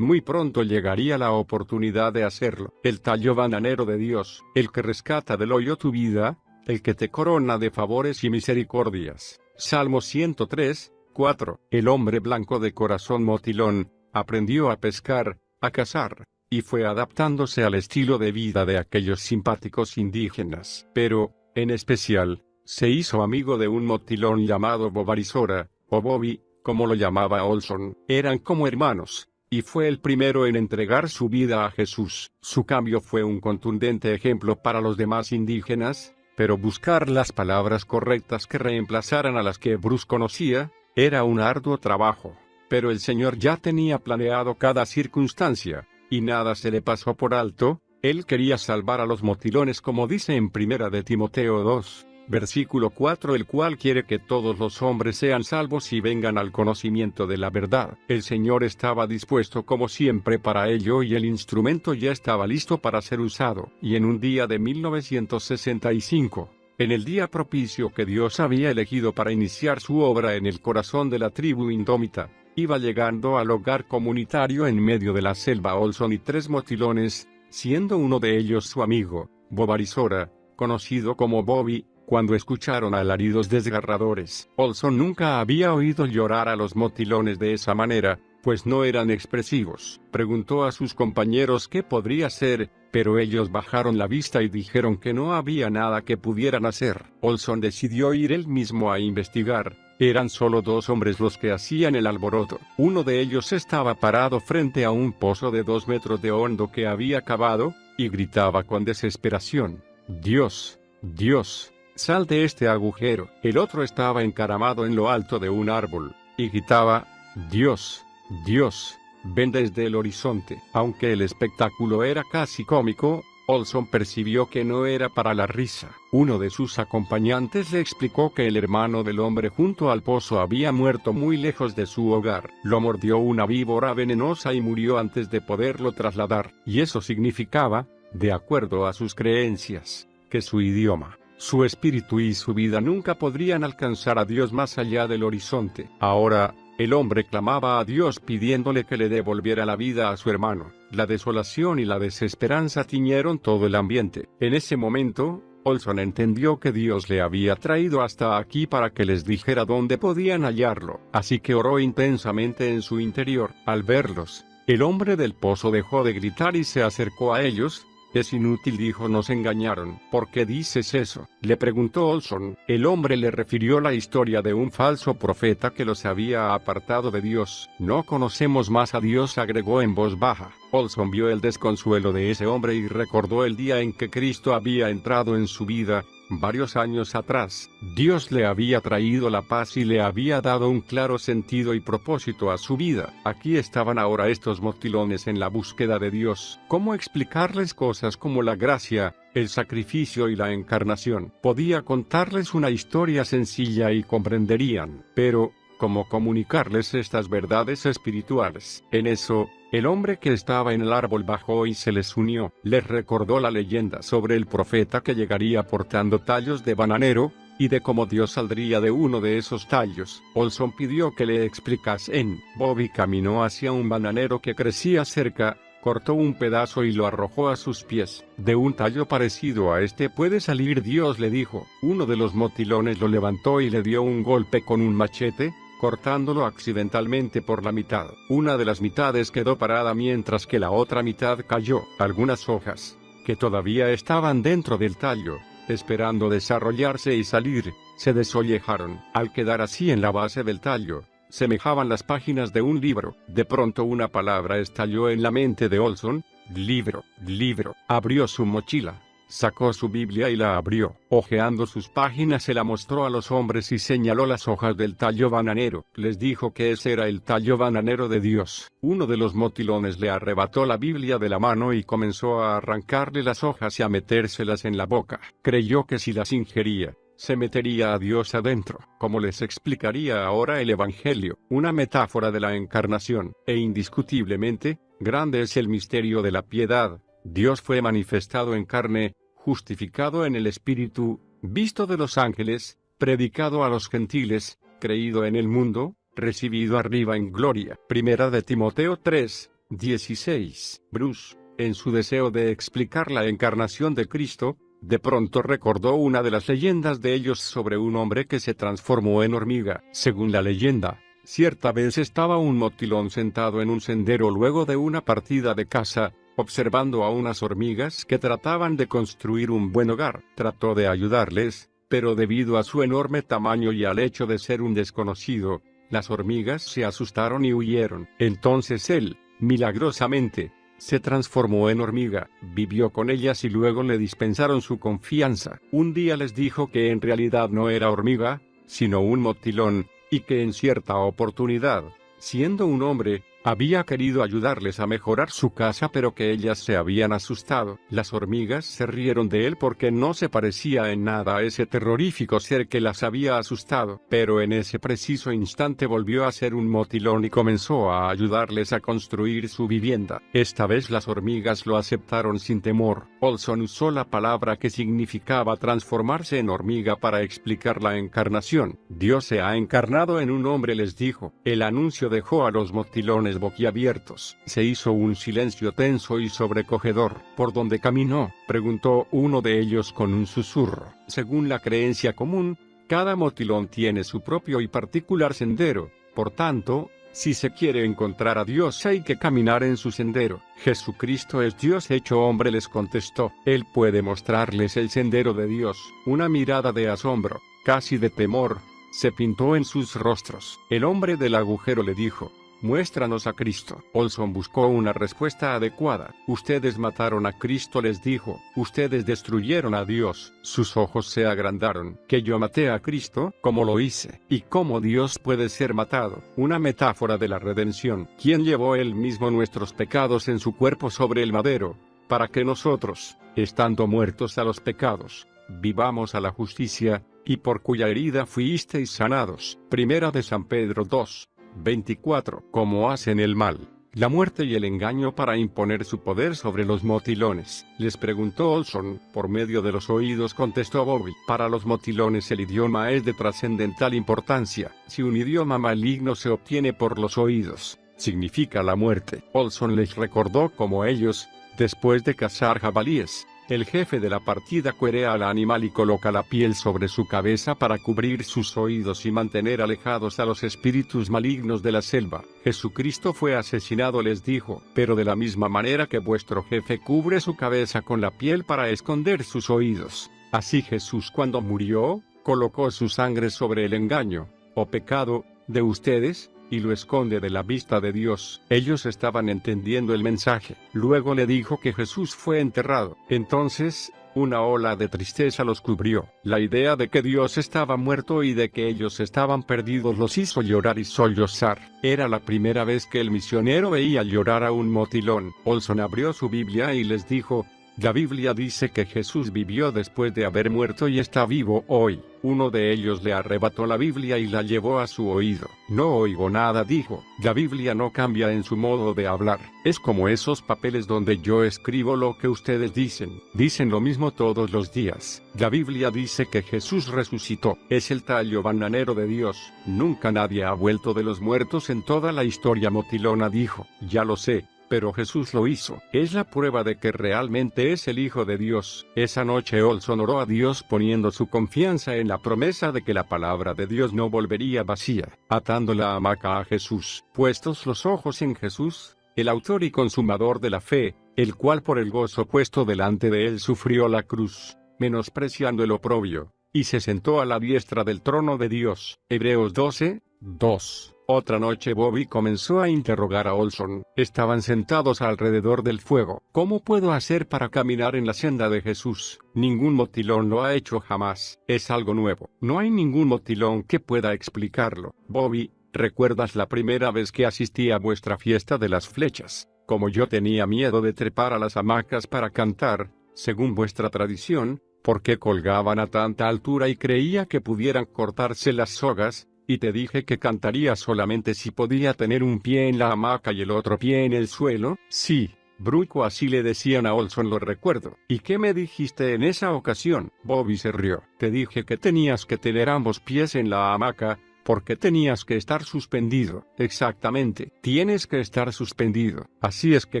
Muy pronto llegaría la oportunidad de hacerlo. El tallo bananero de Dios, el que rescata del hoyo tu vida, el que te corona de favores y misericordias. Salmo 103, 4. El hombre blanco de corazón motilón aprendió a pescar, a cazar, y fue adaptándose al estilo de vida de aquellos simpáticos indígenas. Pero, en especial, se hizo amigo de un motilón llamado Bovarisora, o Bobby, como lo llamaba Olson. Eran como hermanos, y fue el primero en entregar su vida a Jesús. Su cambio fue un contundente ejemplo para los demás indígenas, pero buscar las palabras correctas que reemplazaran a las que Bruce conocía, era un arduo trabajo. Pero el Señor ya tenía planeado cada circunstancia, y nada se le pasó por alto. Él quería salvar a los motilones, como dice en 1 de Timoteo 2. Versículo 4, el cual quiere que todos los hombres sean salvos y vengan al conocimiento de la verdad. El Señor estaba dispuesto como siempre para ello y el instrumento ya estaba listo para ser usado. Y en un día de 1965, en el día propicio que Dios había elegido para iniciar su obra en el corazón de la tribu indómita, iba llegando al hogar comunitario en medio de la selva Olson y 3 motilones, siendo uno de ellos su amigo, Bovarisora, conocido como Bobby. Cuando escucharon alaridos desgarradores, Olson nunca había oído llorar a los motilones de esa manera, pues no eran expresivos. Preguntó a sus compañeros qué podría ser, pero ellos bajaron la vista y dijeron que no había nada que pudieran hacer. Olson decidió ir él mismo a investigar. Eran solo 2 hombres los que hacían el alboroto. Uno de ellos estaba parado frente a un pozo de 2 metros de hondo que había cavado, y gritaba con desesperación: «Dios, Dios, sal de este agujero». El otro estaba encaramado en lo alto de un árbol, y gritaba: «Dios, Dios, ven desde el horizonte». Aunque el espectáculo era casi cómico, Olson percibió que no era para la risa. Uno de sus acompañantes le explicó que el hermano del hombre junto al pozo había muerto muy lejos de su hogar. Lo mordió una víbora venenosa y murió antes de poderlo trasladar. Y eso significaba, de acuerdo a sus creencias, que su idioma, su espíritu y su vida nunca podrían alcanzar a Dios más allá del horizonte. Ahora, el hombre clamaba a Dios pidiéndole que le devolviera la vida a su hermano. La desolación y la desesperanza tiñeron todo el ambiente. En ese momento, Olson entendió que Dios le había traído hasta aquí para que les dijera dónde podían hallarlo, así que oró intensamente en su interior. Al verlos, el hombre del pozo dejó de gritar y se acercó a ellos. «Es inútil», dijo, «nos engañaron». «¿Por qué dices eso?», le preguntó Olson. El hombre le refirió la historia de un falso profeta que los había apartado de Dios. «No conocemos más a Dios», agregó en voz baja. Olson vio el desconsuelo de ese hombre y recordó el día en que Cristo había entrado en su vida. Varios años atrás, Dios le había traído la paz y le había dado un claro sentido y propósito a su vida. Aquí estaban ahora estos motilones en la búsqueda de Dios. ¿Cómo explicarles cosas como la gracia, el sacrificio y la encarnación? Podía contarles una historia sencilla y comprenderían, pero ¿cómo comunicarles estas verdades espirituales? En eso, el hombre que estaba en el árbol bajó y se les unió. Les recordó la leyenda sobre el profeta que llegaría portando tallos de bananero, y de cómo Dios saldría de uno de esos tallos. Olson pidió que le explicasen. Bobby caminó hacia un bananero que crecía cerca, cortó un pedazo y lo arrojó a sus pies. «De un tallo parecido a este puede salir Dios», le dijo. Uno de los motilones lo levantó y le dio un golpe con un machete, cortándolo accidentalmente por la mitad. Una de las mitades quedó parada mientras que la otra mitad cayó. Algunas hojas, que todavía estaban dentro del tallo, esperando desarrollarse y salir, se desollejaron. Al quedar así en la base del tallo, semejaban las páginas de un libro. De pronto una palabra estalló en la mente de Olson: libro, libro. Abrió su mochila, sacó su Biblia y la abrió. Hojeando sus páginas se la mostró a los hombres y señaló las hojas del tallo bananero. Les dijo que ese era el tallo bananero de Dios. Uno de los motilones le arrebató la Biblia de la mano y comenzó a arrancarle las hojas y a metérselas en la boca. Creyó que si las ingería, se metería a Dios adentro. Como les explicaría ahora el Evangelio, una metáfora de la encarnación, e indiscutiblemente, grande es el misterio de la piedad. Dios fue manifestado en carne, justificado en el Espíritu, visto de los ángeles, predicado a los gentiles, creído en el mundo, recibido arriba en gloria. Primera de Timoteo 3:16. Bruce, en su deseo de explicar la encarnación de Cristo, de pronto recordó una de las leyendas de ellos sobre un hombre que se transformó en hormiga. Según la leyenda, cierta vez estaba un motilón sentado en un sendero luego de una partida de caza, observando a unas hormigas que trataban de construir un buen hogar. Trató de ayudarles, pero debido a su enorme tamaño y al hecho de ser un desconocido, las hormigas se asustaron y huyeron. Entonces él, milagrosamente, se transformó en hormiga, vivió con ellas y luego le dispensaron su confianza. Un día les dijo que en realidad no era hormiga, sino un motilón, y que en cierta oportunidad, siendo un hombre, había querido ayudarles a mejorar su casa, pero que ellas se habían asustado. Las hormigas se rieron de él porque no se parecía en nada a ese terrorífico ser que las había asustado. Pero en ese preciso instante volvió a ser un motilón y comenzó a ayudarles a construir su vivienda. Esta vez las hormigas lo aceptaron sin temor. Olson usó la palabra que significaba transformarse en hormiga para explicar la encarnación. Dios se ha encarnado en un hombre, les dijo. El anuncio dejó a los motilones boquiabiertos. Se hizo un silencio tenso y sobrecogedor. ¿Por dónde caminó?, preguntó uno de ellos con un susurro. Según la creencia común, cada motilón tiene su propio y particular sendero. Por tanto, si se quiere encontrar a Dios hay que caminar en su sendero. Jesucristo es Dios hecho hombre, les contestó. Él puede mostrarles el sendero de Dios. Una mirada de asombro, casi de temor, se pintó en sus rostros. El hombre del agujero le dijo: «Muéstranos a Cristo». Olson buscó una respuesta adecuada. «Ustedes mataron a Cristo», les dijo. «Ustedes destruyeron a Dios». Sus ojos se agrandaron. «¿Que yo maté a Cristo? ¿Cómo lo hice? ¿Y cómo Dios puede ser matado?». Una metáfora de la redención. ¿Quién llevó él mismo nuestros pecados en su cuerpo sobre el madero, para que nosotros, estando muertos a los pecados, vivamos a la justicia, y por cuya herida fuisteis sanados? Primera de San Pedro 2:24. ¿Cómo hacen el mal, la muerte y el engaño para imponer su poder sobre los motilones?, les preguntó Olson. «Por medio de los oídos», contestó Bobby. «Para los motilones el idioma es de trascendental importancia. Si un idioma maligno se obtiene por los oídos, significa la muerte». Olson les recordó cómo ellos, después de cazar jabalíes, El jefe de la partida cuerea al animal y coloca la piel sobre su cabeza para cubrir sus oídos y mantener alejados a los espíritus malignos de la selva. Jesucristo fue asesinado, les dijo, pero de la misma manera que vuestro jefe cubre su cabeza con la piel para esconder sus oídos. Así Jesús, cuando murió, colocó su sangre sobre el engaño, o pecado, de ustedes, y lo esconde de la vista de Dios. Ellos estaban entendiendo el mensaje. Luego le dijo que Jesús fue enterrado. Entonces, una ola de tristeza los cubrió. La idea de que Dios estaba muerto y de que ellos estaban perdidos los hizo llorar y sollozar. Era la primera vez que el misionero veía llorar a un motilón. Olson abrió su Biblia y les dijo: la Biblia dice que Jesús vivió después de haber muerto y está vivo hoy. Uno de ellos le arrebató la Biblia y la llevó a su oído. No oigo nada, dijo. La Biblia no cambia en su modo de hablar. Es como esos papeles donde yo escribo lo que ustedes dicen. Dicen lo mismo todos los días. La Biblia dice que Jesús resucitó. Es el tallo bananero de Dios. Nunca nadie ha vuelto de los muertos en toda la historia motilona, dijo. Ya lo sé. Pero Jesús lo hizo. Es la prueba de que realmente es el Hijo de Dios. Esa noche Olson oró a Dios poniendo su confianza en la promesa de que la palabra de Dios no volvería vacía. Atando la hamaca a Jesús. Puestos los ojos en Jesús, el autor y consumador de la fe, el cual por el gozo puesto delante de él sufrió la cruz, menospreciando el oprobio, y se sentó a la diestra del trono de Dios. Hebreos 12, 2. Otra noche Bobby comenzó a interrogar a Olson. Estaban sentados alrededor del fuego. ¿Cómo puedo hacer para caminar en la senda de Jesús? Ningún motilón lo ha hecho jamás. Es algo nuevo. No hay ningún motilón que pueda explicarlo. Bobby, ¿recuerdas la primera vez que asistí a vuestra fiesta de las flechas? Como yo tenía miedo de trepar a las hamacas para cantar, según vuestra tradición, porque colgaban a tanta altura y creía que pudieran cortarse las sogas, y te dije que cantaría solamente si podía tener un pie en la hamaca y el otro pie en el suelo. Sí, Bruco, así le decían a Olson, lo recuerdo. ¿Y qué me dijiste en esa ocasión? Bobby se rió. Te dije que tenías que tener ambos pies en la hamaca, porque tenías que estar suspendido. Exactamente, tienes que estar suspendido. Así es que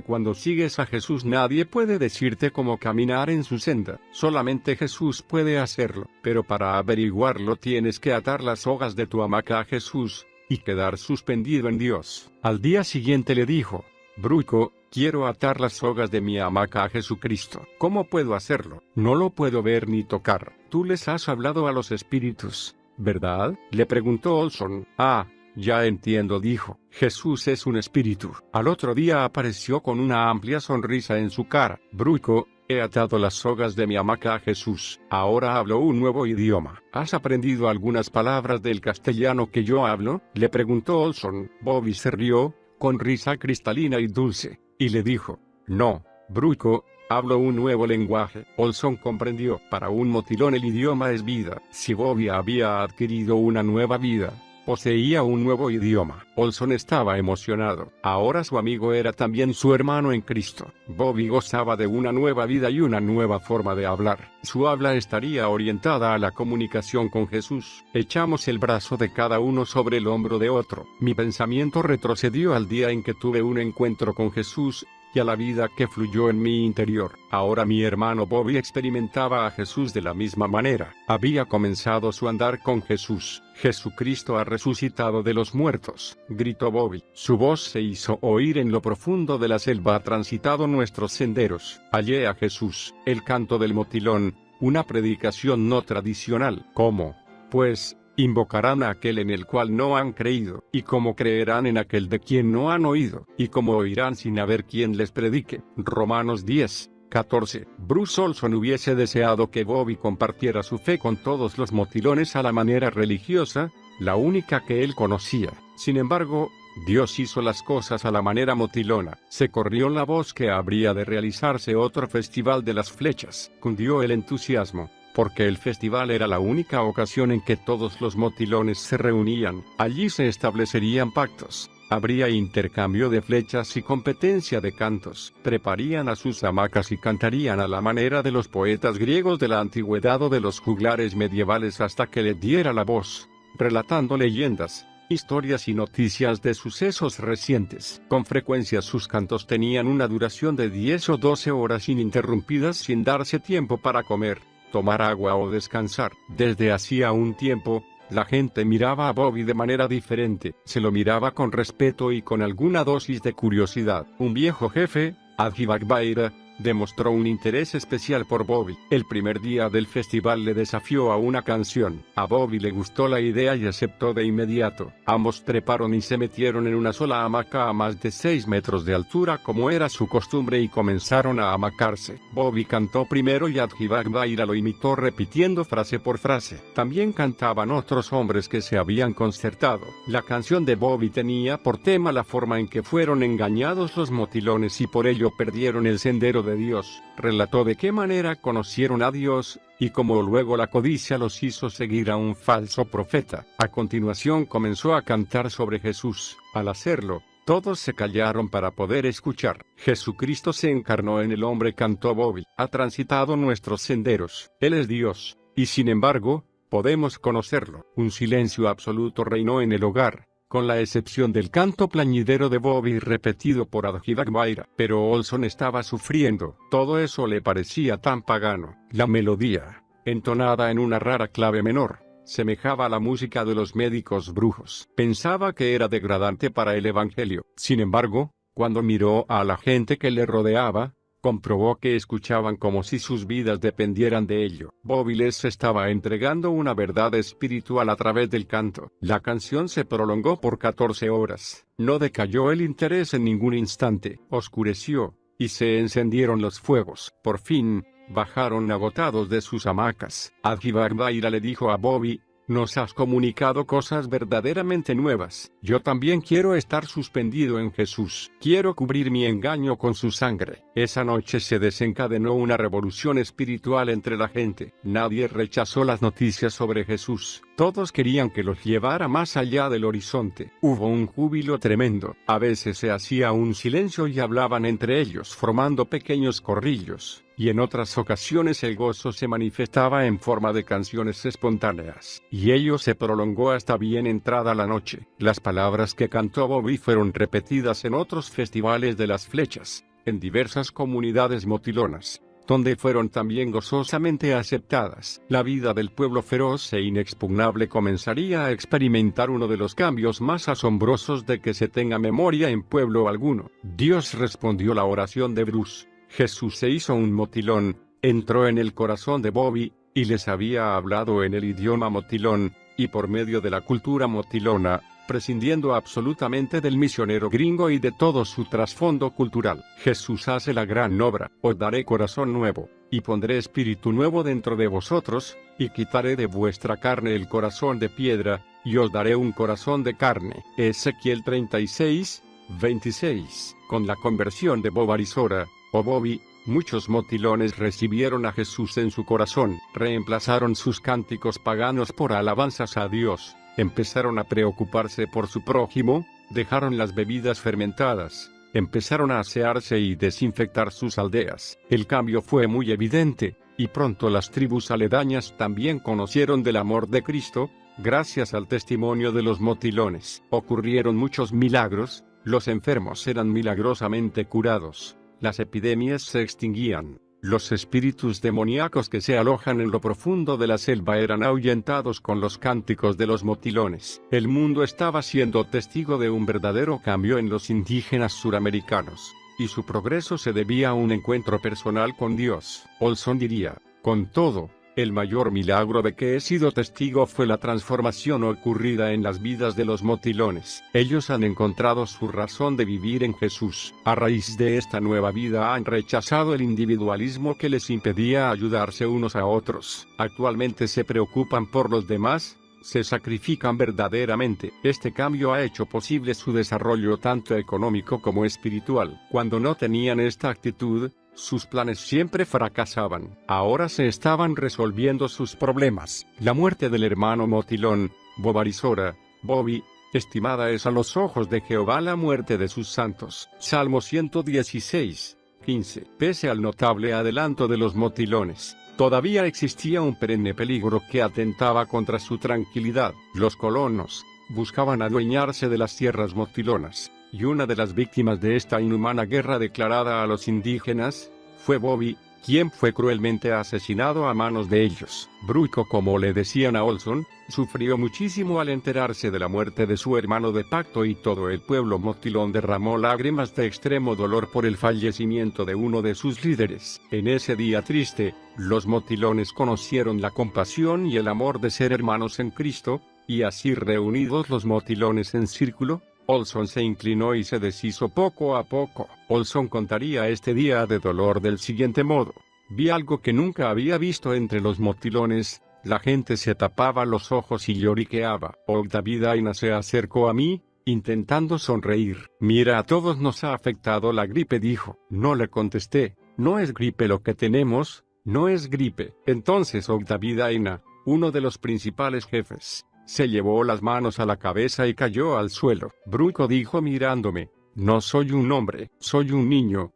cuando sigues a Jesús nadie puede decirte cómo caminar en su senda. Solamente Jesús puede hacerlo. Pero para averiguarlo tienes que atar las sogas de tu hamaca a Jesús, y quedar suspendido en Dios. Al día siguiente le dijo: Bruco, quiero atar las sogas de mi hamaca a Jesucristo. ¿Cómo puedo hacerlo? No lo puedo ver ni tocar. Tú les has hablado a los espíritus, ¿verdad? Le preguntó Olson. Ah, ya entiendo, dijo. Jesús es un espíritu. Al otro día apareció con una amplia sonrisa en su cara. Bruco, he atado las sogas de mi hamaca a Jesús. Ahora hablo un nuevo idioma. ¿Has aprendido algunas palabras del castellano que yo hablo? Le preguntó Olson. Bobby se rió, con risa cristalina y dulce, y le dijo: no, Bruco, hablo un nuevo lenguaje. Olson comprendió. Para un motilón el idioma es vida. Si Bobby había adquirido una nueva vida, poseía un nuevo idioma. Olson estaba emocionado. Ahora su amigo era también su hermano en Cristo. Bobby gozaba de una nueva vida y una nueva forma de hablar. Su habla estaría orientada a la comunicación con Jesús. Echamos el brazo de cada uno sobre el hombro de otro. Mi pensamiento retrocedió al día en que tuve un encuentro con Jesús, y a la vida que fluyó en mi interior. Ahora mi hermano Bobby experimentaba a Jesús de la misma manera. Había comenzado su andar con Jesús. Jesucristo ha resucitado de los muertos, gritó Bobby. Su voz se hizo oír en lo profundo de la selva. Ha transitado nuestros senderos. Hallé a Jesús. El canto del motilón, una predicación no tradicional. ¿Cómo? Pues, invocarán a aquel en el cual no han creído, y como creerán en aquel de quien no han oído, y como oirán sin haber quien les predique. Romanos 10, 14. Bruce Olson hubiese deseado que Bobby compartiera su fe con todos los motilones a la manera religiosa, la única que él conocía. Sin embargo, Dios hizo las cosas a la manera motilona. Se corrió la voz que habría de realizarse otro festival de las flechas. Cundió el entusiasmo, porque el festival era la única ocasión en que todos los motilones se reunían. Allí se establecerían pactos, habría intercambio de flechas y competencia de cantos. Treparían a sus hamacas y cantarían a la manera de los poetas griegos de la antigüedad o de los juglares medievales hasta que les diera la voz, relatando leyendas, historias y noticias de sucesos recientes. Con frecuencia sus cantos tenían una duración de 10 o 12 horas ininterrumpidas sin darse tiempo para comer, tomar agua o descansar. Desde hacía un tiempo, la gente miraba a Bobby de manera diferente. Se lo miraba con respeto y con alguna dosis de curiosidad. Un viejo jefe, Adji Bagbaira, demostró un interés especial por Bobby. El primer día del festival le desafió a una canción. A Bobby le gustó la idea y aceptó de inmediato. Ambos treparon y se metieron en una sola hamaca a más de 6 metros de altura como era su costumbre y comenzaron a hamacarse. Bobby cantó primero y Adji Bagbaira lo imitó repitiendo frase por frase. También cantaban otros hombres que se habían concertado. La canción de Bobby tenía por tema la forma en que fueron engañados los motilones y por ello perdieron el sendero de Dios. Relató de qué manera conocieron a Dios, y cómo luego la codicia los hizo seguir a un falso profeta. A continuación comenzó a cantar sobre Jesús. Al hacerlo, todos se callaron para poder escuchar. Jesucristo se encarnó en el hombre, cantó Bobby. Ha transitado nuestros senderos. Él es Dios, y sin embargo, podemos conocerlo. Un silencio absoluto reinó en el hogar, con la excepción del canto plañidero de Bobby repetido por Adji Bagbaira. Pero Olson estaba sufriendo. Todo eso le parecía tan pagano. La melodía, entonada en una rara clave menor, semejaba a la música de los médicos brujos. Pensaba que era degradante para el evangelio. Sin embargo, cuando miró a la gente que le rodeaba, comprobó que escuchaban como si sus vidas dependieran de ello. Bobby les estaba entregando una verdad espiritual a través del canto. La canción se prolongó por 14 horas. No decayó el interés en ningún instante. Oscureció, y se encendieron los fuegos. Por fin, bajaron agotados de sus hamacas. Adji Bagbaira le dijo a Bobby: nos has comunicado cosas verdaderamente nuevas. Yo también quiero estar suspendido en Jesús. Quiero cubrir mi engaño con su sangre. Esa noche se desencadenó una revolución espiritual entre la gente. Nadie rechazó las noticias sobre Jesús. Todos querían que los llevara más allá del horizonte. Hubo un júbilo tremendo. A veces se hacía un silencio y hablaban entre ellos formando pequeños corrillos. Y en otras ocasiones el gozo se manifestaba en forma de canciones espontáneas. Y ello se prolongó hasta bien entrada la noche. Las palabras que cantó Bobby fueron repetidas en otros festivales de las flechas, en diversas comunidades motilonas, donde fueron también gozosamente aceptadas. La vida del pueblo feroz e inexpugnable comenzaría a experimentar uno de los cambios más asombrosos de que se tenga memoria en pueblo alguno. Dios respondió la oración de Bruce. Jesús se hizo un motilón, entró en el corazón de Bobby, y les había hablado en el idioma motilón, y por medio de la cultura motilona, prescindiendo absolutamente del misionero gringo y de todo su trasfondo cultural. Jesús hace la gran obra: os daré corazón nuevo, y pondré espíritu nuevo dentro de vosotros, y quitaré de vuestra carne el corazón de piedra, y os daré un corazón de carne. Ezequiel 36, 26. Con la conversión de Bovarisora, o Bobby, muchos motilones recibieron a Jesús en su corazón, reemplazaron sus cánticos paganos por alabanzas a Dios, empezaron a preocuparse por su prójimo, dejaron las bebidas fermentadas, empezaron a asearse y desinfectar sus aldeas. El cambio fue muy evidente, y pronto las tribus aledañas también conocieron del amor de Cristo, gracias al testimonio de los motilones. Ocurrieron muchos milagros, los enfermos eran milagrosamente curados. Las epidemias se extinguían, los espíritus demoníacos que se alojan en lo profundo de la selva eran ahuyentados con los cánticos de los motilones. El mundo estaba siendo testigo de un verdadero cambio en los indígenas suramericanos, y su progreso se debía a un encuentro personal con Dios. Olson diría: con todo, el mayor milagro de que he sido testigo fue la transformación ocurrida en las vidas de los motilones. Ellos han encontrado su razón de vivir en Jesús. A raíz de esta nueva vida han rechazado el individualismo que les impedía ayudarse unos a otros. Actualmente se preocupan por los demás, se sacrifican verdaderamente. Este cambio ha hecho posible su desarrollo tanto económico como espiritual. Cuando no tenían esta actitud, sus planes siempre fracasaban. Ahora se estaban resolviendo sus problemas. La muerte del hermano motilón, Bovarisora, Bobby, estimada es a los ojos de Jehová la muerte de sus santos. Salmo 116, 15. Pese al notable adelanto de los motilones, todavía existía un perenne peligro que atentaba contra su tranquilidad. Los colonos, buscaban adueñarse de las tierras motilonas, y una de las víctimas de esta inhumana guerra declarada a los indígenas fue Bobby, quien fue cruelmente asesinado a manos de ellos. Bruco, como le decían a Olson, sufrió muchísimo al enterarse de la muerte de su hermano de pacto, y todo el pueblo motilón derramó lágrimas de extremo dolor por el fallecimiento de uno de sus líderes. En ese día triste, los motilones conocieron la compasión y el amor de ser hermanos en Cristo, y así reunidos los motilones en círculo, Olson se inclinó y se deshizo poco a poco. Olson contaría este día de dolor del siguiente modo: vi algo que nunca había visto entre los motilones. La gente se tapaba los ojos y lloriqueaba. Ogdavidaina se acercó a mí, intentando sonreír. Mira, a todos nos ha afectado la gripe, dijo. No le contesté. No es gripe lo que tenemos, no es gripe. Entonces Ogdavidaina, uno de los principales jefes, se llevó las manos a la cabeza y cayó al suelo. Bruco dijo mirándome: no soy un hombre, soy un niño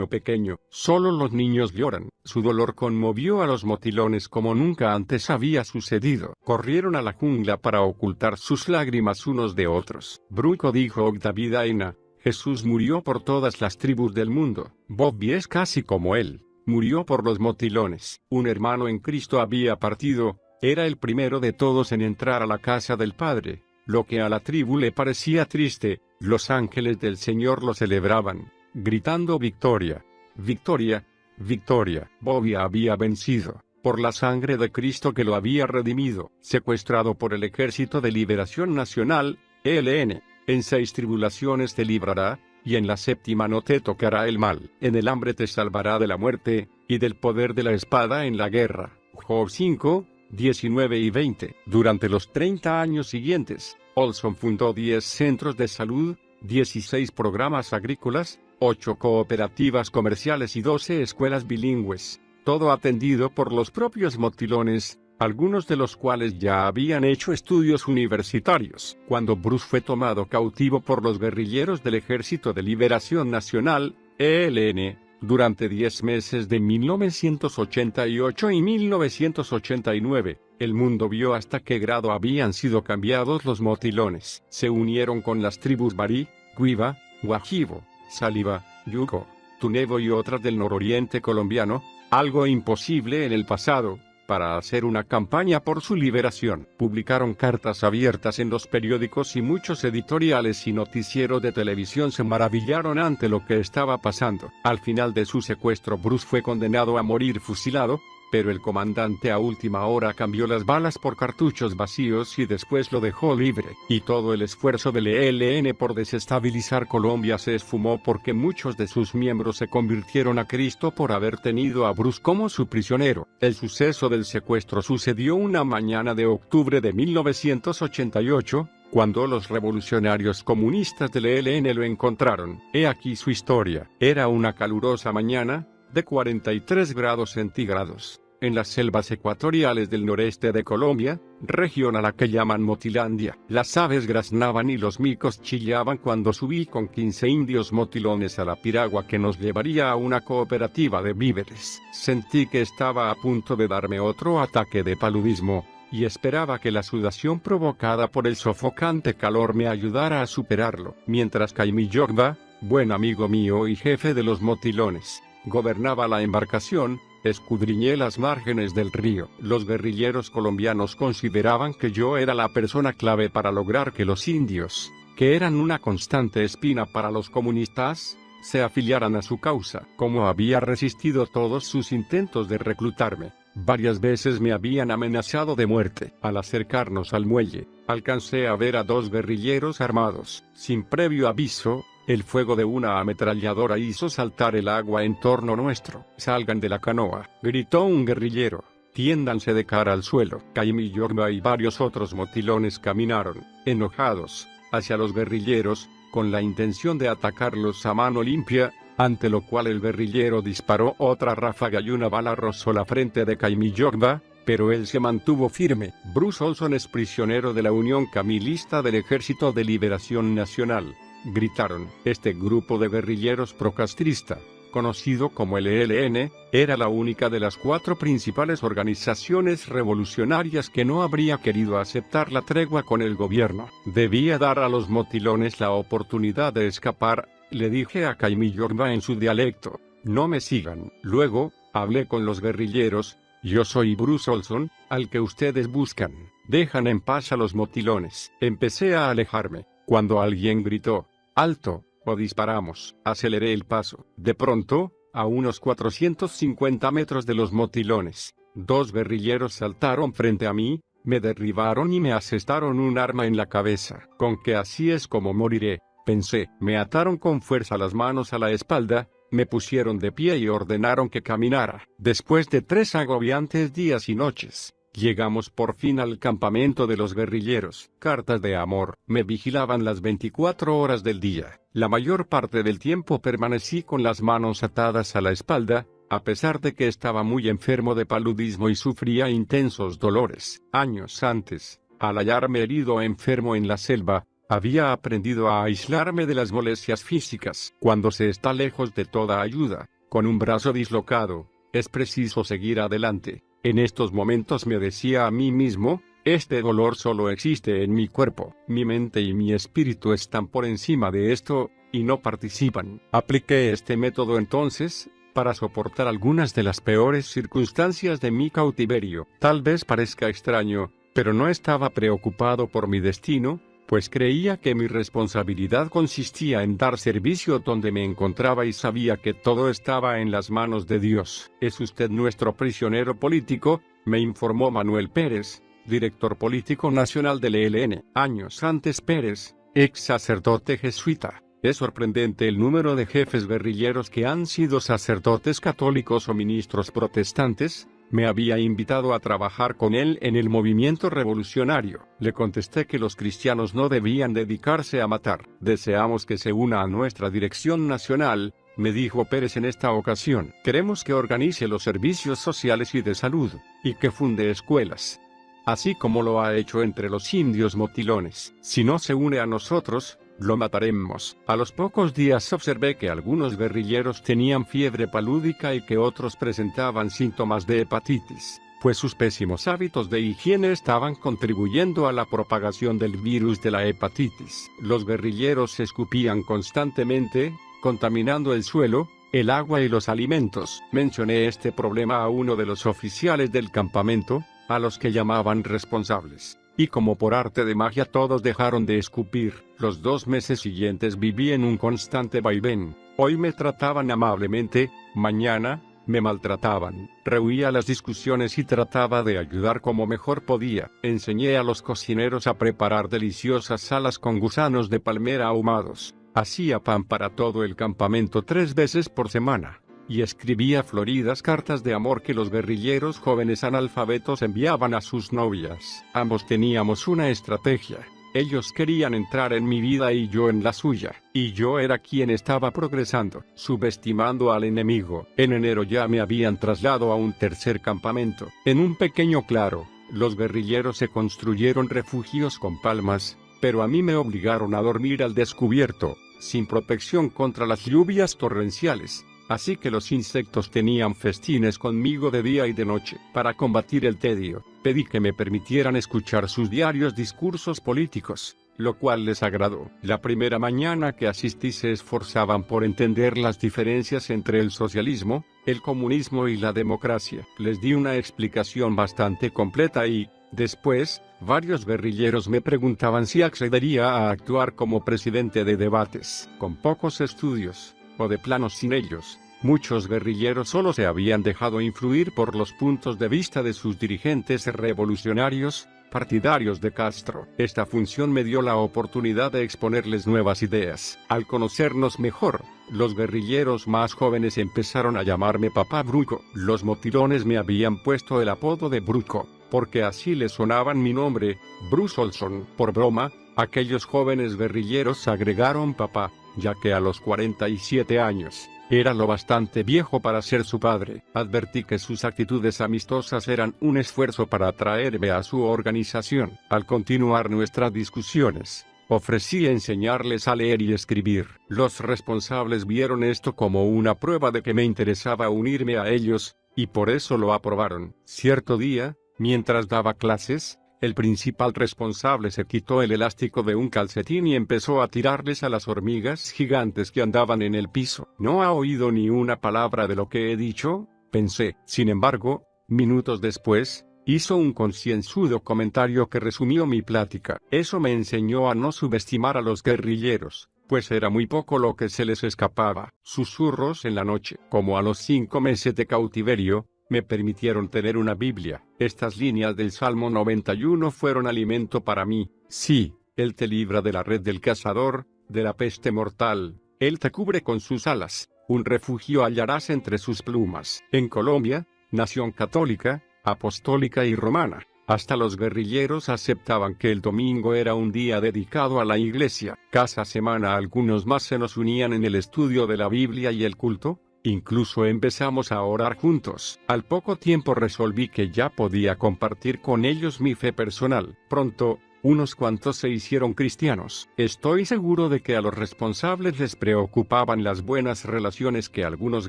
pequeño. Solo los niños lloran. Su dolor conmovió a los motilones como nunca antes había sucedido. Corrieron a la jungla para ocultar sus lágrimas unos de otros. Bruco dijo Ogdavidaina: Jesús murió por todas las tribus del mundo. Bobby es casi como él. Murió por los motilones. Un hermano en Cristo había partido. Era el primero de todos en entrar a la casa del Padre. Lo que a la tribu le parecía triste, los ángeles del Señor lo celebraban, gritando victoria, victoria, victoria. Bobby había vencido, por la sangre de Cristo que lo había redimido. Secuestrado por el Ejército de Liberación Nacional, ELN, en 6 tribulaciones te librará, y en la 7ª no te tocará el mal. En el hambre te salvará de la muerte, y del poder de la espada en la guerra. Job 5, 19 y 20. Durante los 30 años siguientes, Olson fundó 10 centros de salud, 16 programas agrícolas, 8 cooperativas comerciales y 12 escuelas bilingües, todo atendido por los propios motilones, algunos de los cuales ya habían hecho estudios universitarios. Cuando Bruce fue tomado cautivo por los guerrilleros del Ejército de Liberación Nacional, ELN, durante 10 meses de 1988 y 1989, el mundo vio hasta qué grado habían sido cambiados los motilones. Se unieron con las tribus Barí, Guiba, Guajibo, Saliva, Yuco, Tunevo y otras del nororiente colombiano, algo imposible en el pasado, para hacer una campaña por su liberación. Publicaron cartas abiertas en los periódicos y muchos editoriales y noticieros de televisión se maravillaron ante lo que estaba pasando. Al final de su secuestro, Bruce fue condenado a morir fusilado, pero el comandante a última hora cambió las balas por cartuchos vacíos y después lo dejó libre. Y todo el esfuerzo del ELN por desestabilizar Colombia se esfumó porque muchos de sus miembros se convirtieron a Cristo por haber tenido a Bruce como su prisionero. El suceso del secuestro sucedió una mañana de octubre de 1988, cuando los revolucionarios comunistas del ELN lo encontraron. He aquí su historia. Era una calurosa mañana, de 43 grados centígrados, en las selvas ecuatoriales del noreste de Colombia, región a la que llaman Motilandia. Las aves graznaban y los micos chillaban cuando subí con 15 indios motilones a la piragua que nos llevaría a una cooperativa de víveres. Sentí que estaba a punto de darme otro ataque de paludismo, y esperaba que la sudación provocada por el sofocante calor me ayudara a superarlo. Mientras Jaime Yogba, buen amigo mío y jefe de los motilones, gobernaba la embarcación, escudriñé las márgenes del río. Los guerrilleros colombianos consideraban que yo era la persona clave para lograr que los indios, que eran una constante espina para los comunistas, se afiliaran a su causa. Como había resistido todos sus intentos de reclutarme, varias veces me habían amenazado de muerte. Al acercarnos al muelle, alcancé a ver a 2 guerrilleros armados. Sin previo aviso, el fuego de una ametralladora hizo saltar el agua en torno nuestro. «Salgan de la canoa», gritó un guerrillero. «Tiéndanse de cara al suelo». Jaime Yogba y varios otros motilones caminaron, enojados, hacia los guerrilleros, con la intención de atacarlos a mano limpia, ante lo cual el guerrillero disparó otra ráfaga y una bala rozó la frente de Jaime Yogba, pero él se mantuvo firme. Bruce Olson es prisionero de la Unión Camilista del Ejército de Liberación Nacional, gritaron. Este grupo de guerrilleros procastrista, conocido como el ELN, era la única de las 4 principales organizaciones revolucionarias que no habría querido aceptar la tregua con el gobierno. Debía dar a los motilones la oportunidad de escapar, le dije a Jaime Yorba en su dialecto. No me sigan. Luego, hablé con los guerrilleros. Yo soy Bruce Olson, al que ustedes buscan. Dejan en paz a los motilones. Empecé a alejarme, cuando alguien gritó, ¡alto! O disparamos. Aceleré el paso. De pronto, a unos 450 metros de los motilones, 2 guerrilleros saltaron frente a mí, me derribaron y me asestaron un arma en la cabeza. Con que así es como moriré, pensé. Me ataron con fuerza las manos a la espalda, me pusieron de pie y ordenaron que caminara. Después de 3 agobiantes días y noches, llegamos por fin al campamento de los guerrilleros. Cartas de amor. Me vigilaban las 24 horas del día. La mayor parte del tiempo permanecí con las manos atadas a la espalda, a pesar de que estaba muy enfermo de paludismo y sufría intensos dolores. Años antes, al hallarme herido o enfermo en la selva, había aprendido a aislarme de las molestias físicas. Cuando se está lejos de toda ayuda, con un brazo dislocado, es preciso seguir adelante. En estos momentos me decía a mí mismo, este dolor solo existe en mi cuerpo. Mi mente y mi espíritu están por encima de esto, y no participan. Apliqué este método entonces, para soportar algunas de las peores circunstancias de mi cautiverio. Tal vez parezca extraño, pero no estaba preocupado por mi destino, pues creía que mi responsabilidad consistía en dar servicio donde me encontraba y sabía que todo estaba en las manos de Dios. ¿Es usted nuestro prisionero político?, me informó Manuel Pérez, director político nacional del ELN. Años antes Pérez, ex sacerdote jesuita. Es sorprendente el número de jefes guerrilleros que han sido sacerdotes católicos o ministros protestantes. Me había invitado a trabajar con él en el movimiento revolucionario. Le contesté que los cristianos no debían dedicarse a matar. Deseamos que se una a nuestra dirección nacional, me dijo Pérez en esta ocasión. Queremos que organice los servicios sociales y de salud, y que funde escuelas, así como lo ha hecho entre los indios motilones. Si no se une a nosotros, lo mataremos. A los pocos días observé que algunos guerrilleros tenían fiebre palúdica y que otros presentaban síntomas de hepatitis, pues sus pésimos hábitos de higiene estaban contribuyendo a la propagación del virus de la hepatitis. Los guerrilleros escupían constantemente, contaminando el suelo, el agua y los alimentos. Mencioné este problema a uno de los oficiales del campamento, a los que llamaban responsables. Y como por arte de magia todos dejaron de escupir. Los 2 meses siguientes viví en un constante vaivén. Hoy me trataban amablemente, mañana, me maltrataban. Rehuía las discusiones y trataba de ayudar como mejor podía. Enseñé a los cocineros a preparar deliciosas salas con gusanos de palmera ahumados. Hacía pan para todo el campamento 3 veces por semana. Y escribía floridas cartas de amor que los guerrilleros jóvenes analfabetos enviaban a sus novias. Ambos teníamos una estrategia. Ellos querían entrar en mi vida y yo en la suya. Y yo era quien estaba progresando, subestimando al enemigo. En enero ya me habían trasladado a un tercer campamento. En un pequeño claro, los guerrilleros se construyeron refugios con palmas, pero a mí me obligaron a dormir al descubierto, sin protección contra las lluvias torrenciales. Así que los insectos tenían festines conmigo de día y de noche. Para combatir el tedio, pedí que me permitieran escuchar sus diarios discursos políticos, lo cual les agradó. La primera mañana que asistí se esforzaban por entender las diferencias entre el socialismo, el comunismo y la democracia. Les di una explicación bastante completa y, después, varios guerrilleros me preguntaban si accedería a actuar como presidente de debates. Con pocos estudios, o de plano sin ellos, muchos guerrilleros solo se habían dejado influir por los puntos de vista de sus dirigentes revolucionarios, partidarios de Castro. Esta función me dio la oportunidad de exponerles nuevas ideas. Al conocernos mejor, los guerrilleros más jóvenes empezaron a llamarme Papá Bruco. Los motilones me habían puesto el apodo de Bruco, porque así le sonaban mi nombre, Bruce Olson. Por broma, aquellos jóvenes guerrilleros agregaron papá, ya que a los 47 años, era lo bastante viejo para ser su padre. Advertí que sus actitudes amistosas eran un esfuerzo para atraerme a su organización. Al continuar nuestras discusiones, Ofrecí enseñarles a leer y escribir. Los responsables vieron esto como una prueba de que me interesaba unirme a ellos, y por eso lo aprobaron. Cierto día, mientras daba clases, el principal responsable se quitó el elástico de un calcetín y empezó a tirarles a las hormigas gigantes que andaban en el piso. ¿No ha oído ni una palabra de lo que he dicho?, pensé. Sin embargo, minutos después, hizo un concienzudo comentario que resumió mi plática. Eso me enseñó a no subestimar a los guerrilleros, pues era muy poco lo que se les escapaba. Susurros en la noche. Como a los 5 meses de cautiverio, me permitieron tener una Biblia. Estas líneas del Salmo 91 fueron alimento para mí. Sí, Él te libra de la red del cazador, de la peste mortal. Él te cubre con sus alas. Un refugio hallarás entre sus plumas. En Colombia, nación católica, apostólica y romana, hasta los guerrilleros aceptaban que el domingo era un día dedicado a la iglesia. Cada semana algunos más se nos unían en el estudio de la Biblia y el culto. Incluso empezamos a orar juntos. Al poco tiempo resolví que ya podía compartir con ellos mi fe personal. Pronto, unos cuantos se hicieron cristianos. Estoy seguro de que a los responsables les preocupaban las buenas relaciones que algunos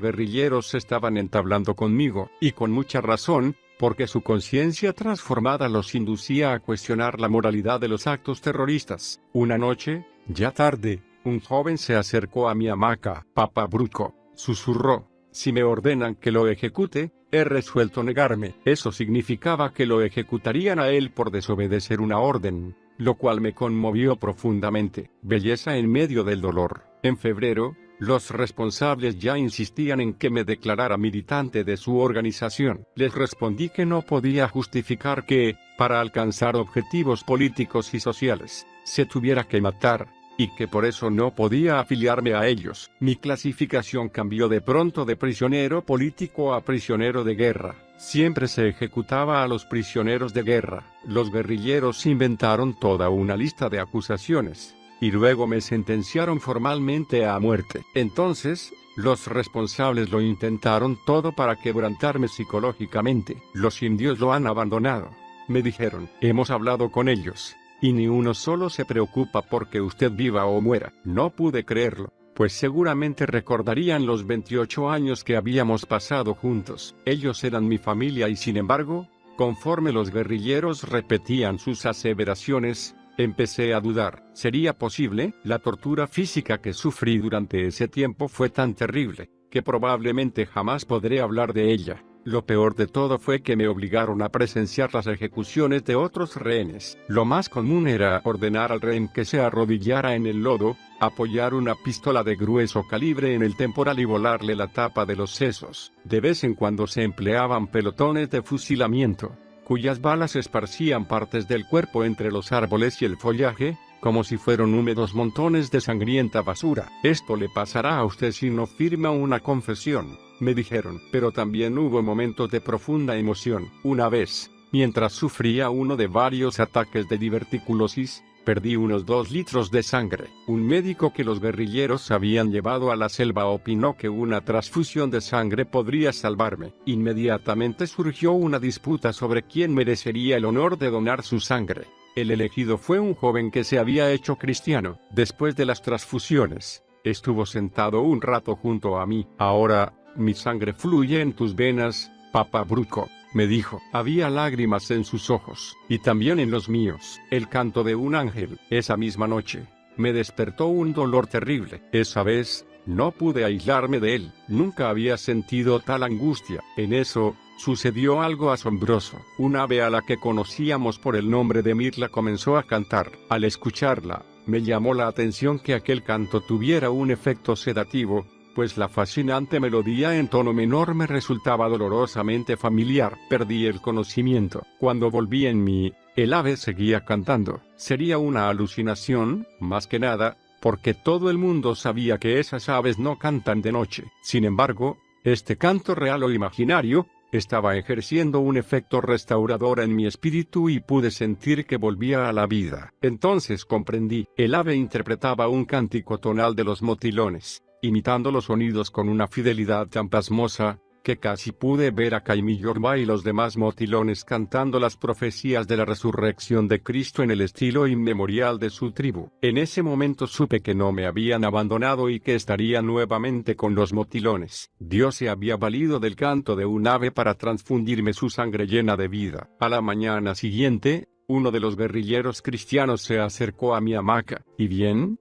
guerrilleros estaban entablando conmigo, y con mucha razón, porque su conciencia transformada los inducía a cuestionar la moralidad de los actos terroristas. Una noche, ya tarde, un joven se acercó a mi hamaca. «Papá Bruco», susurró, «si me ordenan que lo ejecute, he resuelto negarme». Eso significaba que lo ejecutarían a él por desobedecer una orden, lo cual me conmovió profundamente. Belleza en medio del dolor. En febrero, los responsables ya insistían en que me declarara militante de su organización. Les respondí que no podía justificar que, para alcanzar objetivos políticos y sociales, se tuviera que matar, y que por eso no podía afiliarme a ellos. Mi clasificación cambió de pronto de prisionero político a prisionero de guerra. Siempre se ejecutaba a los prisioneros de guerra. Los guerrilleros inventaron toda una lista de acusaciones, y luego me sentenciaron formalmente a muerte. Entonces, los responsables lo intentaron todo para quebrantarme psicológicamente. Los indios lo han abandonado, me dijeron. Hemos hablado con ellos, y ni uno solo se preocupa porque usted viva o muera. No pude creerlo, pues seguramente recordarían los 28 años que habíamos pasado juntos. Ellos eran mi familia y sin embargo, conforme los guerrilleros repetían sus aseveraciones, empecé a dudar. ¿Sería posible? La tortura física que sufrí durante ese tiempo fue tan terrible, que probablemente jamás podré hablar de ella. Lo peor de todo fue que me obligaron a presenciar las ejecuciones de otros rehenes. Lo más común era ordenar al rehén que se arrodillara en el lodo, apoyar una pistola de grueso calibre en el temporal y volarle la tapa de los sesos. De vez en cuando se empleaban pelotones de fusilamiento, cuyas balas esparcían partes del cuerpo entre los árboles y el follaje, como si fueran húmedos montones de sangrienta basura. Esto le pasará a usted si no firma una confesión, me dijeron. Pero también hubo momentos de profunda emoción. Una vez, mientras sufría uno de varios ataques de diverticulosis, perdí unos 2 litros de sangre. Un médico que los guerrilleros habían llevado a la selva opinó que una transfusión de sangre podría salvarme. Inmediatamente surgió una disputa sobre quién merecería el honor de donar su sangre. El elegido fue un joven que se había hecho cristiano. Después de las transfusiones, estuvo sentado un rato junto a mí. «Ahora, mi sangre fluye en tus venas, Papá Bruco», me dijo. Había lágrimas en sus ojos, y también en los míos. El canto de un ángel. Esa misma noche, me despertó un dolor terrible. Esa vez, no pude aislarme de él. Nunca había sentido tal angustia. En eso, sucedió algo asombroso. Un ave a la que conocíamos por el nombre de Mirla comenzó a cantar. Al escucharla, me llamó la atención que aquel canto tuviera un efecto sedativo, pues la fascinante melodía en tono menor me resultaba dolorosamente familiar. Perdí el conocimiento. Cuando volví en mí, el ave seguía cantando. Sería una alucinación, más que nada, porque todo el mundo sabía que esas aves no cantan de noche. Sin embargo, este canto real o imaginario estaba ejerciendo un efecto restaurador en mi espíritu y pude sentir que volvía a la vida. Entonces comprendí. El ave interpretaba un cántico tonal de los motilones, imitando los sonidos con una fidelidad tan pasmosa, que casi pude ver a Jaime Yorba y los demás motilones cantando las profecías de la resurrección de Cristo en el estilo inmemorial de su tribu. En ese momento supe que no me habían abandonado y que estaría nuevamente con los motilones. Dios se había valido del canto de un ave para transfundirme su sangre llena de vida. A la mañana siguiente, uno de los guerrilleros cristianos se acercó a mi hamaca. ¿Y bien?,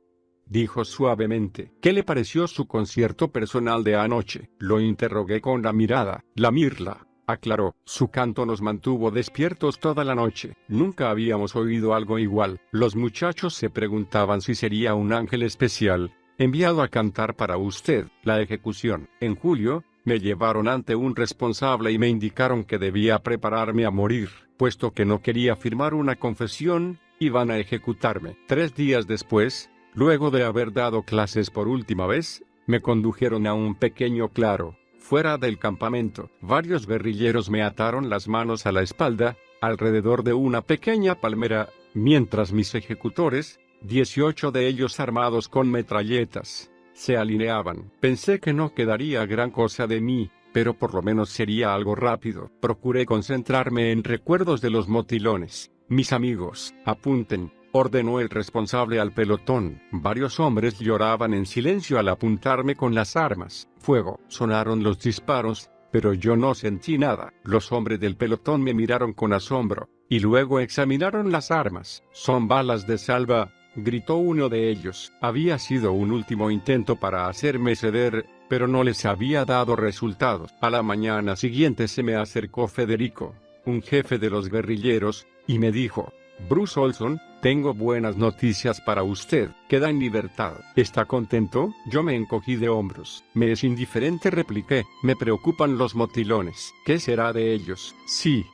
dijo suavemente. ¿Qué le pareció su concierto personal de anoche? Lo interrogué con la mirada. La mirla, aclaró. Su canto nos mantuvo despiertos toda la noche. Nunca habíamos oído algo igual. Los muchachos se preguntaban si sería un ángel especial, enviado a cantar para usted. La ejecución. En julio, me llevaron ante un responsable y me indicaron que debía prepararme a morir, puesto que no quería firmar una confesión, iban a ejecutarme. 3 días después, luego de haber dado clases por última vez, me condujeron a un pequeño claro, fuera del campamento. Varios guerrilleros me ataron las manos a la espalda, alrededor de una pequeña palmera, mientras mis ejecutores, 18 de ellos armados con metralletas, se alineaban. Pensé que no quedaría gran cosa de mí, pero por lo menos sería algo rápido. Procuré concentrarme en recuerdos de los motilones. Mis amigos, apunten, ordenó el responsable al pelotón. Varios hombres lloraban en silencio al apuntarme con las armas. Fuego. Sonaron los disparos, pero yo no sentí nada. Los hombres del pelotón me miraron con asombro, y luego examinaron las armas. Son balas de salva, gritó uno de ellos. Había sido un último intento para hacerme ceder, pero no les había dado resultados. A la mañana siguiente se me acercó Federico, un jefe de los guerrilleros, y me dijo: Bruce Olson, tengo buenas noticias para usted. Queda en libertad. ¿Está contento? Yo me encogí de hombros. Me es indiferente, repliqué. Me preocupan los motilones. ¿Qué será de ellos? Sí,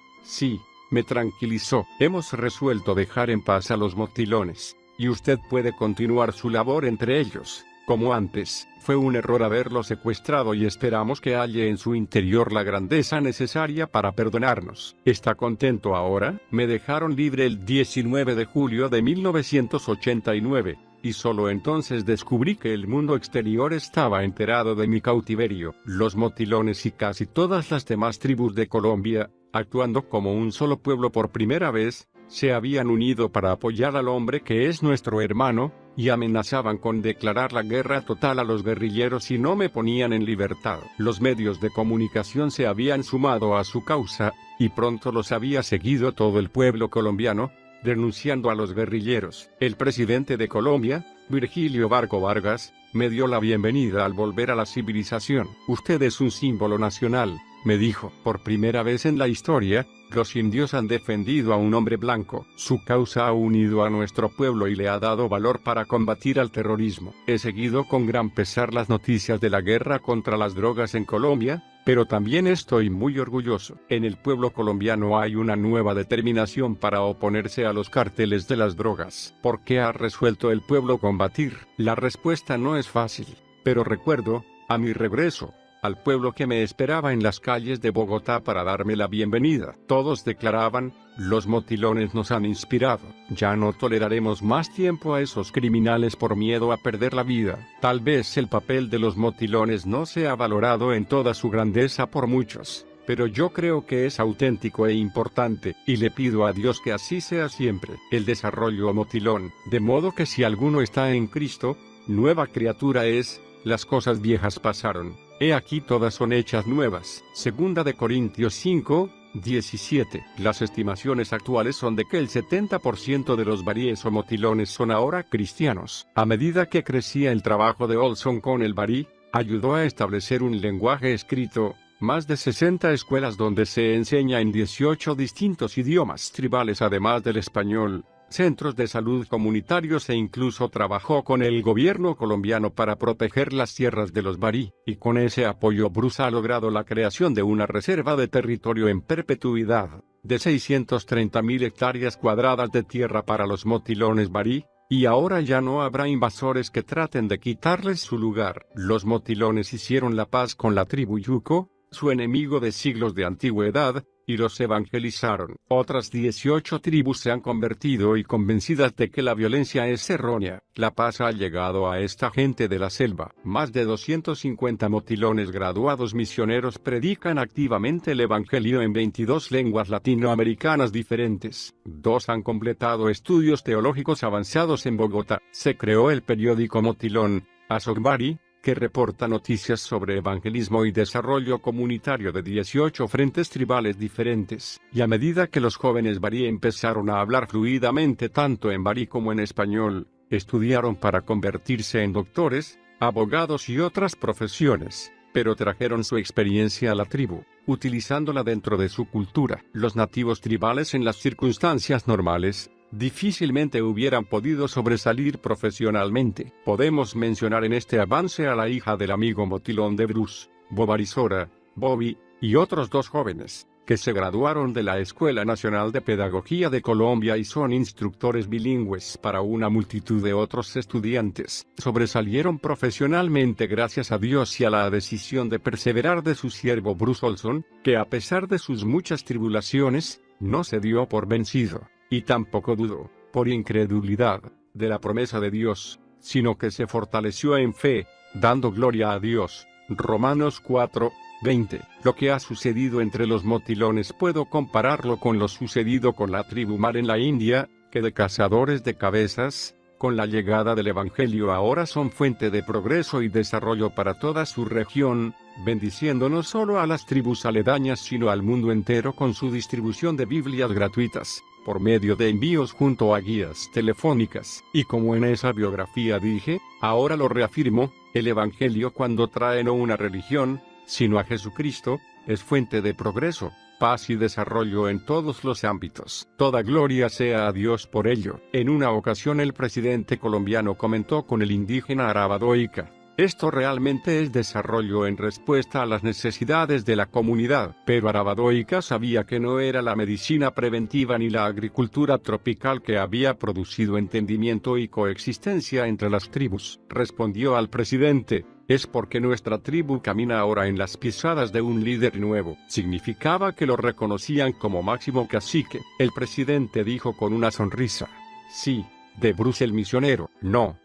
me tranquilizó. Hemos resuelto dejar en paz a los motilones, y usted puede continuar su labor entre ellos, como antes. Fue un error haberlo secuestrado y esperamos que halle en su interior la grandeza necesaria para perdonarnos. ¿Está contento ahora? Me dejaron libre el 19 de julio de 1989, y solo entonces descubrí que el mundo exterior estaba enterado de mi cautiverio. Los motilones y casi todas las demás tribus de Colombia, actuando como un solo pueblo por primera vez, se habían unido para apoyar al hombre que es nuestro hermano, y amenazaban con declarar la guerra total a los guerrilleros si no me ponían en libertad. Los medios de comunicación se habían sumado a su causa, y pronto los había seguido todo el pueblo colombiano, denunciando a los guerrilleros. El presidente de Colombia, Virgilio Barco Vargas, me dio la bienvenida al volver a la civilización. Usted es un símbolo nacional, me dijo. Por primera vez en la historia, los indios han defendido a un hombre blanco. Su causa ha unido a nuestro pueblo y le ha dado valor para combatir al terrorismo. He seguido con gran pesar las noticias de la guerra contra las drogas en Colombia, pero también estoy muy orgulloso. En el pueblo colombiano hay una nueva determinación para oponerse a los cárteles de las drogas. ¿Por qué ha resuelto el pueblo combatir? La respuesta no es fácil, pero recuerdo, a mi regreso, al pueblo que me esperaba en las calles de Bogotá para darme la bienvenida. Todos declaraban: los motilones nos han inspirado. Ya no toleraremos más tiempo a esos criminales por miedo a perder la vida. Tal vez el papel de los motilones no sea valorado en toda su grandeza por muchos, pero yo creo que es auténtico e importante, y le pido a Dios que así sea siempre. El desarrollo motilón, de modo que si alguno está en Cristo, nueva criatura es, las cosas viejas pasaron. He aquí todas son hechas nuevas. Segunda de Corintios 5, 17. Las estimaciones actuales son de que el 70% de los baríes o motilones son ahora cristianos. A medida que crecía el trabajo de Olson con el barí, ayudó a establecer un lenguaje escrito, más de 60 escuelas donde se enseña en 18 distintos idiomas tribales además del español, centros de salud comunitarios e incluso trabajó con el gobierno colombiano para proteger las tierras de los barí, y con ese apoyo Bruce ha logrado la creación de una reserva de territorio en perpetuidad, de 630.000 hectáreas cuadradas de tierra para los motilones barí, y ahora ya no habrá invasores que traten de quitarles su lugar. Los motilones hicieron la paz con la tribu Yuco, su enemigo de siglos de antigüedad, y los evangelizaron. Otras 18 tribus se han convertido y convencidas de que la violencia es errónea. La paz ha llegado a esta gente de la selva. Más de 250 motilones graduados misioneros predican activamente el evangelio en 22 lenguas latinoamericanas diferentes. 2 han completado estudios teológicos avanzados en Bogotá. Se creó el periódico Motilón, Azogbari, que reporta noticias sobre evangelismo y desarrollo comunitario de 18 frentes tribales diferentes. Y a medida que los jóvenes barí empezaron a hablar fluidamente tanto en barí como en español, estudiaron para convertirse en doctores, abogados y otras profesiones, pero trajeron su experiencia a la tribu, utilizándola dentro de su cultura. Los nativos tribales en las circunstancias normales difícilmente hubieran podido sobresalir profesionalmente. Podemos mencionar en este avance a la hija del amigo motilón de Bruce, Bobarizora, Bobby, y otros 2 jóvenes, que se graduaron de la Escuela Nacional de Pedagogía de Colombia y son instructores bilingües para una multitud de otros estudiantes. Sobresalieron profesionalmente gracias a Dios y a la decisión de perseverar de su siervo Bruce Olson, que a pesar de sus muchas tribulaciones, no se dio por vencido, y tampoco dudó, por incredulidad, de la promesa de Dios, sino que se fortaleció en fe, dando gloria a Dios. Romanos 4:20. Lo que ha sucedido entre los motilones puedo compararlo con lo sucedido con la tribu Mar en la India, que de cazadores de cabezas, con la llegada del Evangelio ahora son fuente de progreso y desarrollo para toda su región, bendiciendo no solo a las tribus aledañas sino al mundo entero con su distribución de Biblias gratuitas, por medio de envíos junto a guías telefónicas. Y como en esa biografía dije, ahora lo reafirmo, el Evangelio cuando trae no una religión, sino a Jesucristo, es fuente de progreso, paz y desarrollo en todos los ámbitos. Toda gloria sea a Dios por ello. En una ocasión el presidente colombiano comentó con el indígena Arabadoica: esto realmente es desarrollo en respuesta a las necesidades de la comunidad. Pero Arabadoica sabía que no era la medicina preventiva ni la agricultura tropical que había producido entendimiento y coexistencia entre las tribus. Respondió al presidente: es porque nuestra tribu camina ahora en las pisadas de un líder nuevo. Significaba que lo reconocían como máximo cacique. El presidente dijo con una sonrisa: sí, de Bruce el misionero. No,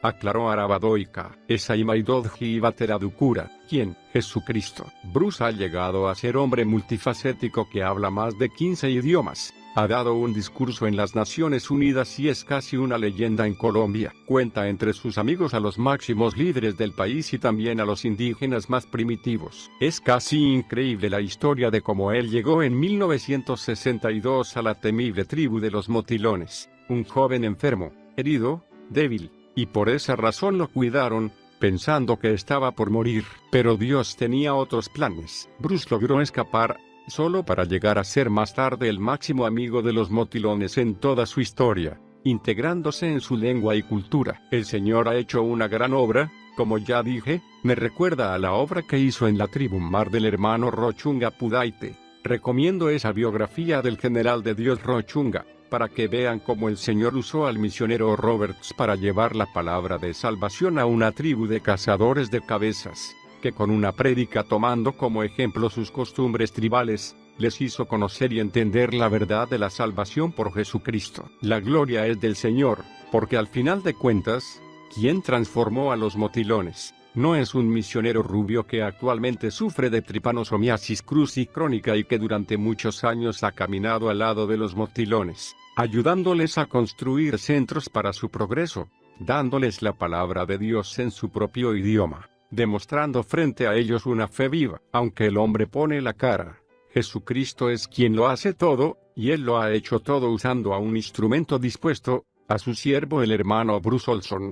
aclaró Arabadoica, es Aimaidodji Ibateradukura, ¿quién? Jesucristo. Bruce ha llegado a ser hombre multifacético que habla más de 15 idiomas. Ha dado un discurso en las Naciones Unidas y es casi una leyenda en Colombia. Cuenta entre sus amigos a los máximos líderes del país y también a los indígenas más primitivos. Es casi increíble la historia de cómo él llegó en 1962 a la temible tribu de los motilones, un joven enfermo, herido, débil, y por esa razón lo cuidaron, pensando que estaba por morir. Pero Dios tenía otros planes. Bruce logró escapar, solo para llegar a ser más tarde el máximo amigo de los motilones en toda su historia, integrándose en su lengua y cultura. El Señor ha hecho una gran obra, como ya dije, me recuerda a la obra que hizo en la tribu Mar del hermano Rochunga Pudaite. Recomiendo esa biografía del general de Dios Rochunga, para que vean cómo el Señor usó al misionero Roberts para llevar la palabra de salvación a una tribu de cazadores de cabezas, que con una prédica tomando como ejemplo sus costumbres tribales, les hizo conocer y entender la verdad de la salvación por Jesucristo. La gloria es del Señor, porque al final de cuentas, quien transformó a los motilones, no es un misionero rubio que actualmente sufre de tripanosomiasis crucicrónica y que durante muchos años ha caminado al lado de los motilones, ayudándoles a construir centros para su progreso, dándoles la palabra de Dios en su propio idioma, demostrando frente a ellos una fe viva. Aunque el hombre pone la cara, Jesucristo es quien lo hace todo, y Él lo ha hecho todo usando a un instrumento dispuesto, a su siervo el hermano Bruce Olson.